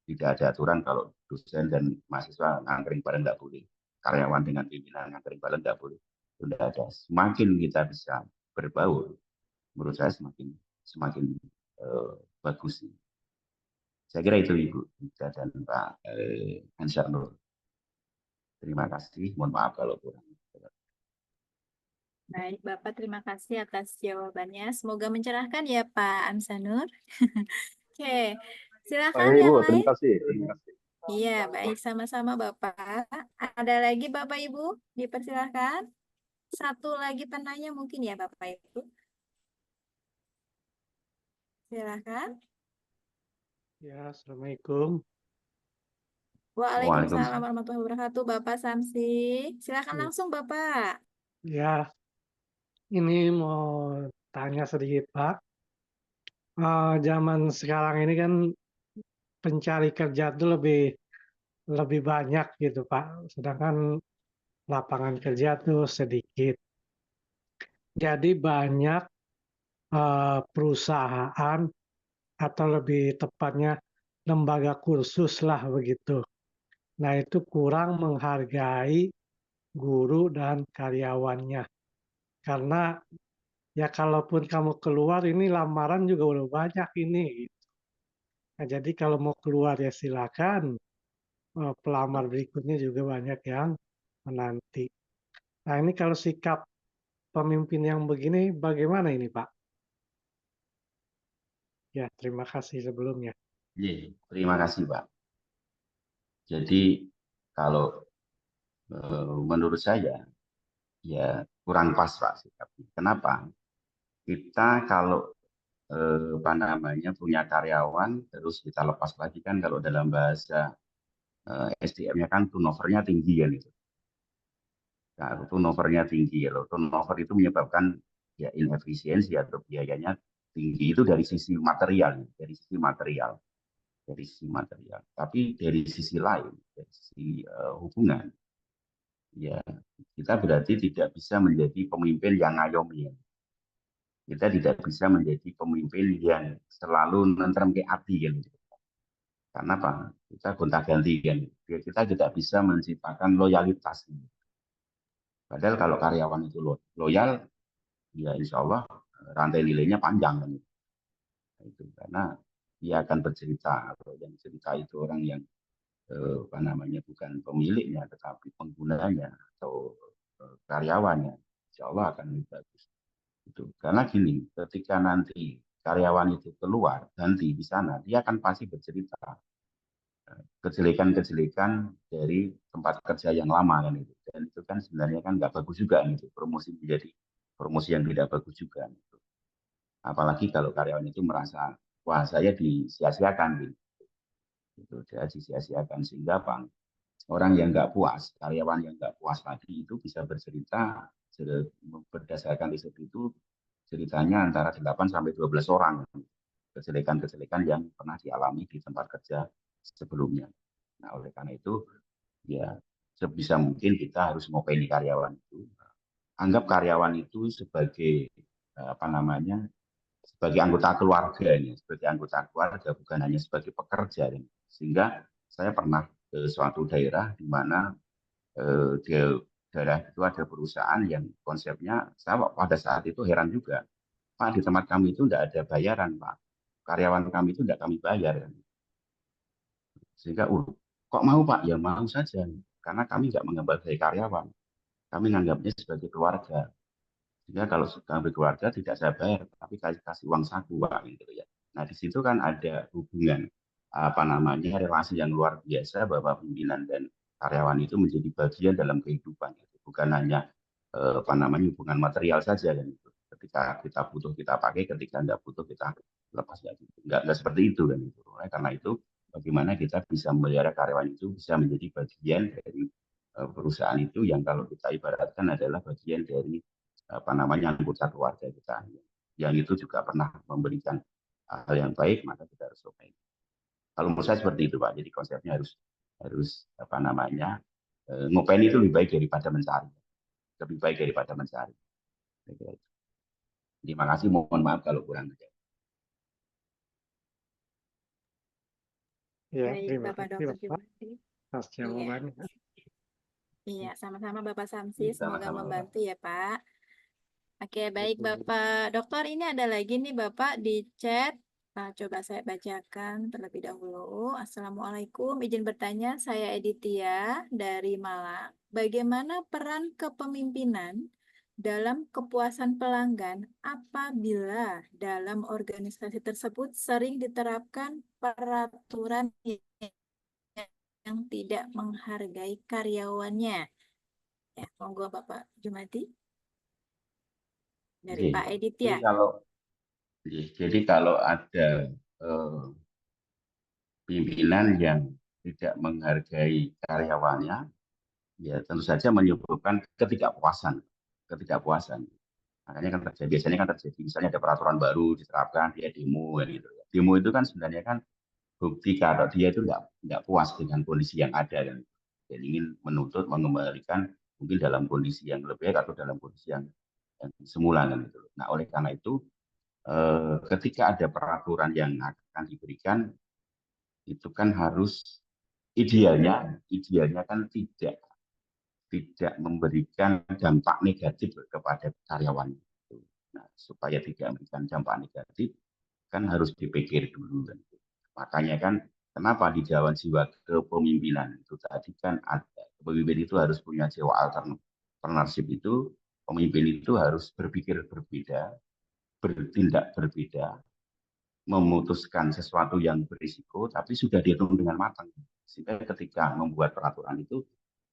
Tidak ada aturan kalau dosen dan mahasiswa ngangkring bareng nggak boleh. Karyawan dengan pimpinan ngangkring bareng nggak boleh. Itu tidak ada. Semakin kita bisa berbaur, menurut saya semakin bagus. Saya kira itu Ibu Ida dan Pak Ansyar Nur. Terima kasih. Mohon maaf kalau kurang. Baik, Bapak, terima kasih atas jawabannya. Semoga mencerahkan ya, Pak Amsanur. Oke, silakan Baik, yang Ibu. lain. Terima kasih. Terima kasih. Iya, baik, sama-sama Bapak. Ada lagi Bapak Ibu? Dipersilahkan. Satu lagi penanya mungkin ya Bapak Ibu. Silakan. Ya, Assalamualaikum. Waalaikumsalam warahmatullahi wabarakatuh, Bapak Samsi. Silakan Ya. langsung Bapak. Ya, ini mau tanya sedikit Pak. Zaman sekarang ini kan pencari kerja itu lebih banyak gitu Pak. Sedangkan lapangan kerja tuh sedikit. Jadi banyak perusahaan atau lebih tepatnya lembaga kursus lah begitu. Nah itu kurang menghargai guru dan karyawannya. Karena ya kalaupun kamu keluar ini lamaran juga udah banyak ini. Gitu. Nah, jadi kalau mau keluar ya silakan. Pelamar berikutnya juga banyak yang menanti. Nah ini kalau sikap pemimpin yang begini bagaimana ini Pak? Ya terima kasih sebelumnya. Ya, terima kasih Pak. Jadi kalau menurut saya ya kurang pas Pak sikapnya. Kenapa? Kita kalau apa namanya punya karyawan terus kita lepas lagi kan kalau dalam bahasa SDM-nya kan turnover-nya tinggi kan itu. Nah, turnover-nya tinggi ya loh. Turnover itu menyebabkan ya inefisiensi atau biayanya tinggi itu dari sisi material, dari sisi material, dari sisi material. Tapi dari sisi lain, dari sisi hubungan, ya kita berarti tidak bisa menjadi pemimpin yang ngayomi. Kita tidak bisa menjadi pemimpin yang selalu nentrem ke hati kan. Karena apa? Kita gonta-ganti kan. Kita tidak bisa menciptakan loyalitas. Padahal kalau karyawan itu loyal, ya insya Allah rantai nilainya panjang kan. Itu karena dia akan bercerita. Atau yang cerita itu orang yang apa namanya bukan pemiliknya, tetapi penggunanya atau karyawannya, insya Allah akan lebih bagus. Itu karena gini, ketika nanti karyawan itu keluar ganti di sana, dia akan pasti bercerita kejelekan-kejelekan dari tempat kerja yang lama kan itu. Dan itu kan sebenarnya kan nggak bagus juga gitu. Promosi menjadi promosi yang tidak bagus juga. Gitu. Apalagi kalau karyawan itu merasa wah saya disia-siakan gitu. Itu dia disia-siakan sehingga bang orang yang nggak puas, karyawan yang nggak puas tadi itu bisa bercerita berdasarkan riset itu ceritanya antara 8 sampai 12 orang. kejelekan-kejelekan yang pernah dialami di tempat kerja sebelumnya. Nah, oleh karena itu, ya sebisa mungkin kita harus ngopeni karyawan itu. Anggap karyawan itu sebagai apa namanya, sebagai anggota keluarga ini, sebagai anggota keluarga bukan hanya sebagai pekerja ini. Sehingga saya pernah ke suatu daerah di mana di daerah itu ada perusahaan yang konsepnya saya pada saat itu heran juga, Pak, di tempat kami itu tidak ada bayaran, Pak, karyawan kami itu tidak kami bayar. Sehingga kok mau, Pak? Ya mau saja, karena kami nggak menghargai karyawan, kami menganggapnya sebagai keluarga. Sehingga kalau kami keluarga tidak saya bayar, tapi kasih uang saku, Pak, gitu ya. Nah, di situ kan ada hubungan apa namanya, relasi yang luar biasa bahwa pimpinan dan karyawan itu menjadi bagian dalam kehidupan, gitu. Bukan hanya apa namanya, hubungan material saja kan itu. Ketika kita butuh kita pakai, ketika nggak butuh kita lepas, nggak seperti itu kan itu. Karena itu bagaimana kita bisa memelihara karyawan itu bisa menjadi bagian dari perusahaan itu yang kalau kita ibaratkan adalah bagian dari apa namanya, anggota keluarga kita, yang itu juga pernah memberikan hal yang baik, maka kita harus coba. Kalau menurut saya seperti itu, Pak. Jadi konsepnya harus apa namanya, ngopeni itu lebih baik daripada mencari, lebih baik daripada mencari. Terima kasih, mohon maaf kalau kurang. Ya, Baik, terima Bapak kasih Dr. Bapak Jumadi. atas Iya, jawabannya. iya, sama-sama Bapak Samsi, semoga Sama-sama, Pak. membantu ya Pak. Oke, baik Betul. Bapak Dokter, ini ada lagi nih Bapak di chat. Nah, coba saya bacakan terlebih dahulu. Assalamualaikum, izin bertanya, saya Editia dari Malang. Bagaimana peran kepemimpinan dalam kepuasan pelanggan apabila dalam organisasi tersebut sering diterapkan peraturan yang tidak menghargai karyawannya? Ya, monggo Bapak Jumadi dari Pak Jadi Editia. kalau ada pimpinan yang tidak menghargai karyawannya, ya tentu saja menyebabkan ketidakpuasan. Makanya kan terjadi, biasanya kan terjadi, misalnya ada peraturan baru diterapkan, dia demo, kan gitu. Demo itu kan sebenarnya kan bukti kalau dia itu nggak puas dengan kondisi yang ada, kan. Dan ingin menuntut mengembalikan mungkin dalam kondisi yang lebih baik atau dalam kondisi yang semula, kan gitu. Nah, oleh karena itu ketika ada peraturan yang akan diberikan, itu kan harus idealnya kan tidak memberikan dampak negatif kepada karyawan itu. Nah, supaya tidak memberikan dampak negatif kan harus dipikir dulu, kan. Makanya kan kenapa di Jawa jiwa kepemimpinan itu tadi kan ada, pemimpin itu harus punya jiwa alternatif, itu pemimpin itu harus berpikir berbeda, bertindak berbeda, memutuskan sesuatu yang berisiko, tapi sudah dihitung dengan matang. Sehingga ketika membuat peraturan itu,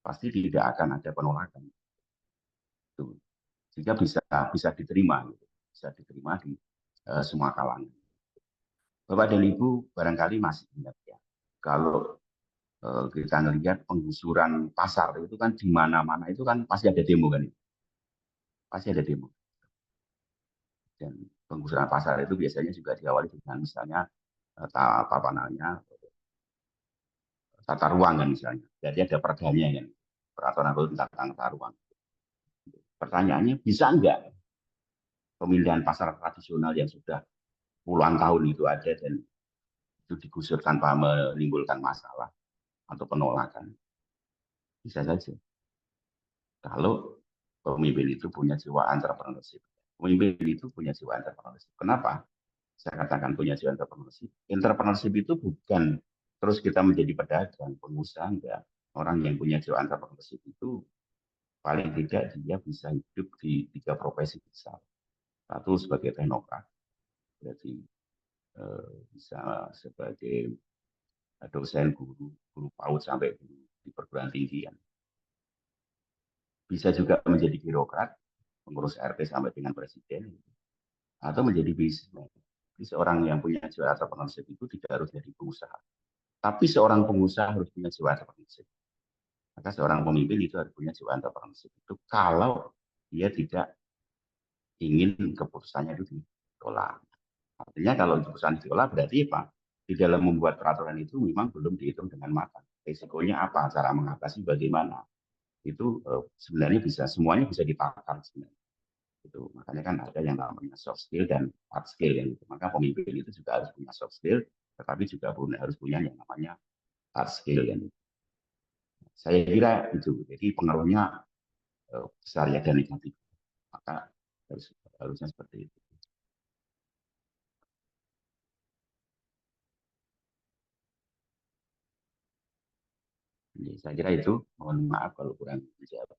pasti tidak akan ada penolakan. Itu. Sehingga bisa diterima, gitu. Bisa diterima di semua kalangan. Bapak dan Ibu barangkali masih ingat ya, kalau kita melihat penggusuran pasar itu kan di mana-mana itu kan pasti ada demo, kan, pasti ada demo. Dan penggusuran pasar itu biasanya juga diawali dengan misalnya apa namanya, tata ruang, kan, misalnya. Jadi ada perdanya, kan, peraturan tentang tata ruang. Pertanyaannya, bisa enggak pemilihan pasar tradisional yang sudah puluhan tahun itu ada dan itu digusur tanpa menimbulkan masalah atau penolakan? Bisa saja. Kalau pemimpin itu punya jiwa entrepreneurship. Pemimpin itu punya jiwa entrepreneurship. Kenapa saya katakan punya jiwa entrepreneurship? Entrepreneurship itu bukan terus kita menjadi pedagang, pengusaha, enggak. Orang yang punya jiwa entrepreneurship itu paling tidak dia bisa hidup di 3 profesi besar. Satu sebagai teknokrat, berarti bisa sebagai dosen, guru PAUD sampai guru di perguruan tinggi, kan. Bisa juga menjadi birokrat, pengurus RT sampai dengan presiden, atau menjadi bisnismen. Jadi seorang yang punya jiwa entrepreneurship itu tidak harus jadi pengusaha. Tapi seorang pengusaha harus punya jiwa entrepreneurship. Maka seorang pemimpin itu harus punya jiwa entrepreneurship itu kalau dia tidak ingin keputusannya itu ditolak. Artinya kalau urusan diolah berarti apa? Di dalam membuat peraturan itu memang belum dihitung dengan matang. Risikonya apa? Cara mengatasi bagaimana? Itu sebenarnya semuanya bisa ditakar sebenarnya. Itu makanya kan ada yang namanya soft skill dan hard skill yang itu. Maka pemimpin itu juga harus punya soft skill, tetapi juga harus punya yang namanya hard skill yang itu. Saya kira itu. Jadi pengaruhnya besar ya dan negatif. Maka harusnya seperti itu. Jadi saya kira itu. Mohon maaf kalau kurang dijawab.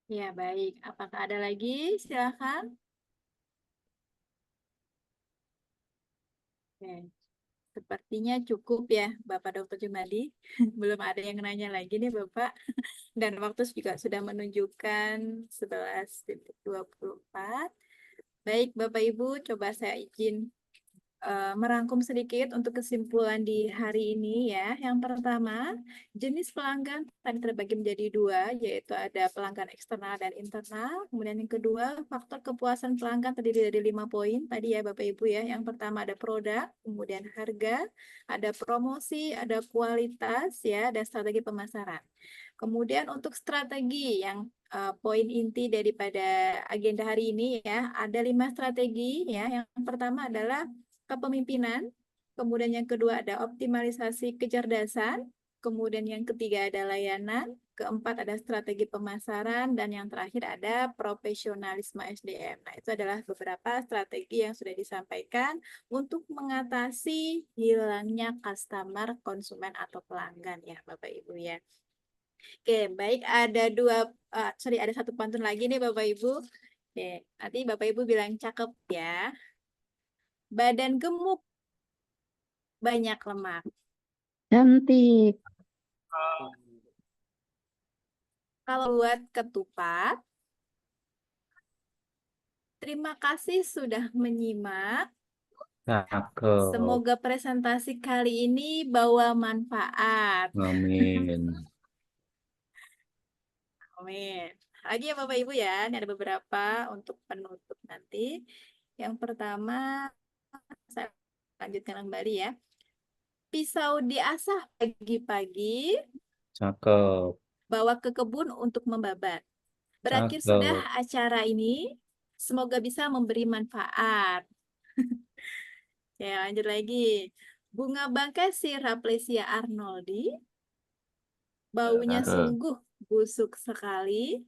Ya, baik. Apakah ada lagi? Silakan. Oke. Sepertinya cukup ya, Bapak Dr. Jumadi. Belum ada yang nanya lagi nih, Bapak. Dan waktu juga sudah menunjukkan 11:24. Baik, Bapak Ibu, coba saya izin merangkum sedikit untuk kesimpulan di hari ini ya. Yang pertama, jenis pelanggan tadi terbagi menjadi dua, yaitu ada pelanggan eksternal dan internal. Kemudian yang kedua, faktor kepuasan pelanggan terdiri dari 5 poin tadi ya Bapak Ibu ya. Yang pertama ada produk, kemudian harga, ada promosi, ada kualitas ya, dan strategi pemasaran. Kemudian untuk strategi yang poin inti daripada agenda hari ini ya, ada 5 strategi ya. Yang pertama adalah kepemimpinan, kemudian yang kedua ada optimalisasi kecerdasan, kemudian yang ketiga ada layanan, keempat ada strategi pemasaran, dan yang terakhir ada profesionalisme SDM. Nah, itu adalah beberapa strategi yang sudah disampaikan untuk mengatasi hilangnya customer, konsumen, atau pelanggan ya Bapak Ibu ya. Oke, baik, ada ada satu pantun lagi nih Bapak Ibu. Oke, nanti Bapak Ibu bilang cakep ya. Badan gemuk, banyak lemak. Cantik. Kalau buat ketupat, terima kasih sudah menyimak. Cakep. Semoga presentasi kali ini bawa manfaat. Amin. Amin. Lagi ya Bapak Ibu ya, ini ada beberapa untuk penutup nanti. Yang pertama, saya lanjutkan kembali ya. Pisau diasah pagi-pagi, Cakep. bawa ke kebun untuk membabat. Berakhir Cakep. sudah acara ini, semoga bisa memberi manfaat. Ya, lanjut lagi. Bunga bangkai si Raplesia arnoldi, baunya Cakep. sungguh busuk sekali.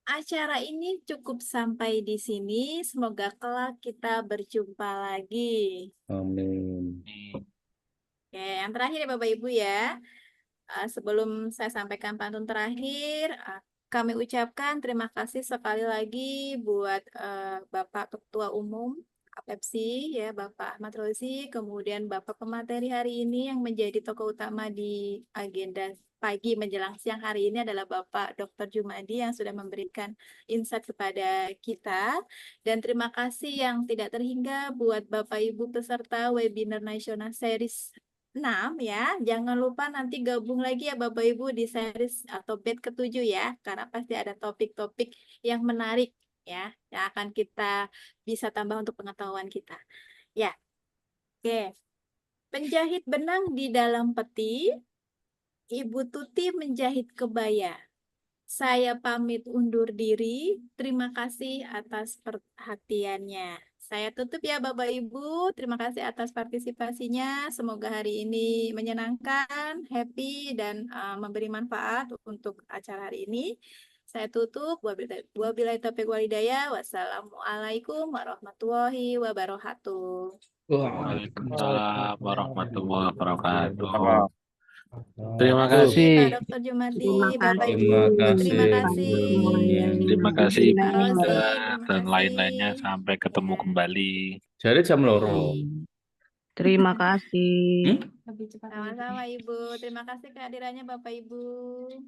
Acara ini cukup sampai di sini. Semoga kelak kita berjumpa lagi. Amin. Oke, yang terakhir ya Bapak Ibu ya. Sebelum saya sampaikan pantun terakhir, kami ucapkan terima kasih sekali lagi buat Bapak Ketua Umum APEPSI ya Bapak Ahmad Rozi, kemudian Bapak pemateri hari ini yang menjadi tokoh utama di agenda pagi menjelang siang hari ini adalah Bapak Dr. Jumadi yang sudah memberikan insight kepada kita, dan terima kasih yang tidak terhingga buat Bapak Ibu peserta webinar nasional series 6 ya. Jangan lupa nanti gabung lagi ya Bapak Ibu di series atau batch ke-7 ya, karena pasti ada topik-topik yang menarik ya, yang akan kita bisa tambah untuk pengetahuan kita. Ya, oke. Penjahit benang di dalam peti, Ibu Tuti menjahit kebaya. Saya pamit undur diri. Terima kasih atas perhatiannya. Saya tutup ya Bapak Ibu. Terima kasih atas partisipasinya. Semoga hari ini menyenangkan, happy, dan memberi manfaat untuk acara hari ini. Saya tutup. Wabillahi taufiq wal hidayah. Wassalamualaikum warahmatullahi wabarakatuh. Waalaikumsalam warahmatullahi wabarakatuh. Terima Terima kasih Pak kasih. Dr. Jumadi, Terima Bapak kasih. Ibu. Terima kasih. Terima kasih Pak Bu Rozi, Ida terima dan kasih. lain-lainnya. Sampai ketemu Ya, kembali. Jadi jam loro. Terima kasih. sama-sama Ibu. Terima kasih kehadirannya Bapak Ibu.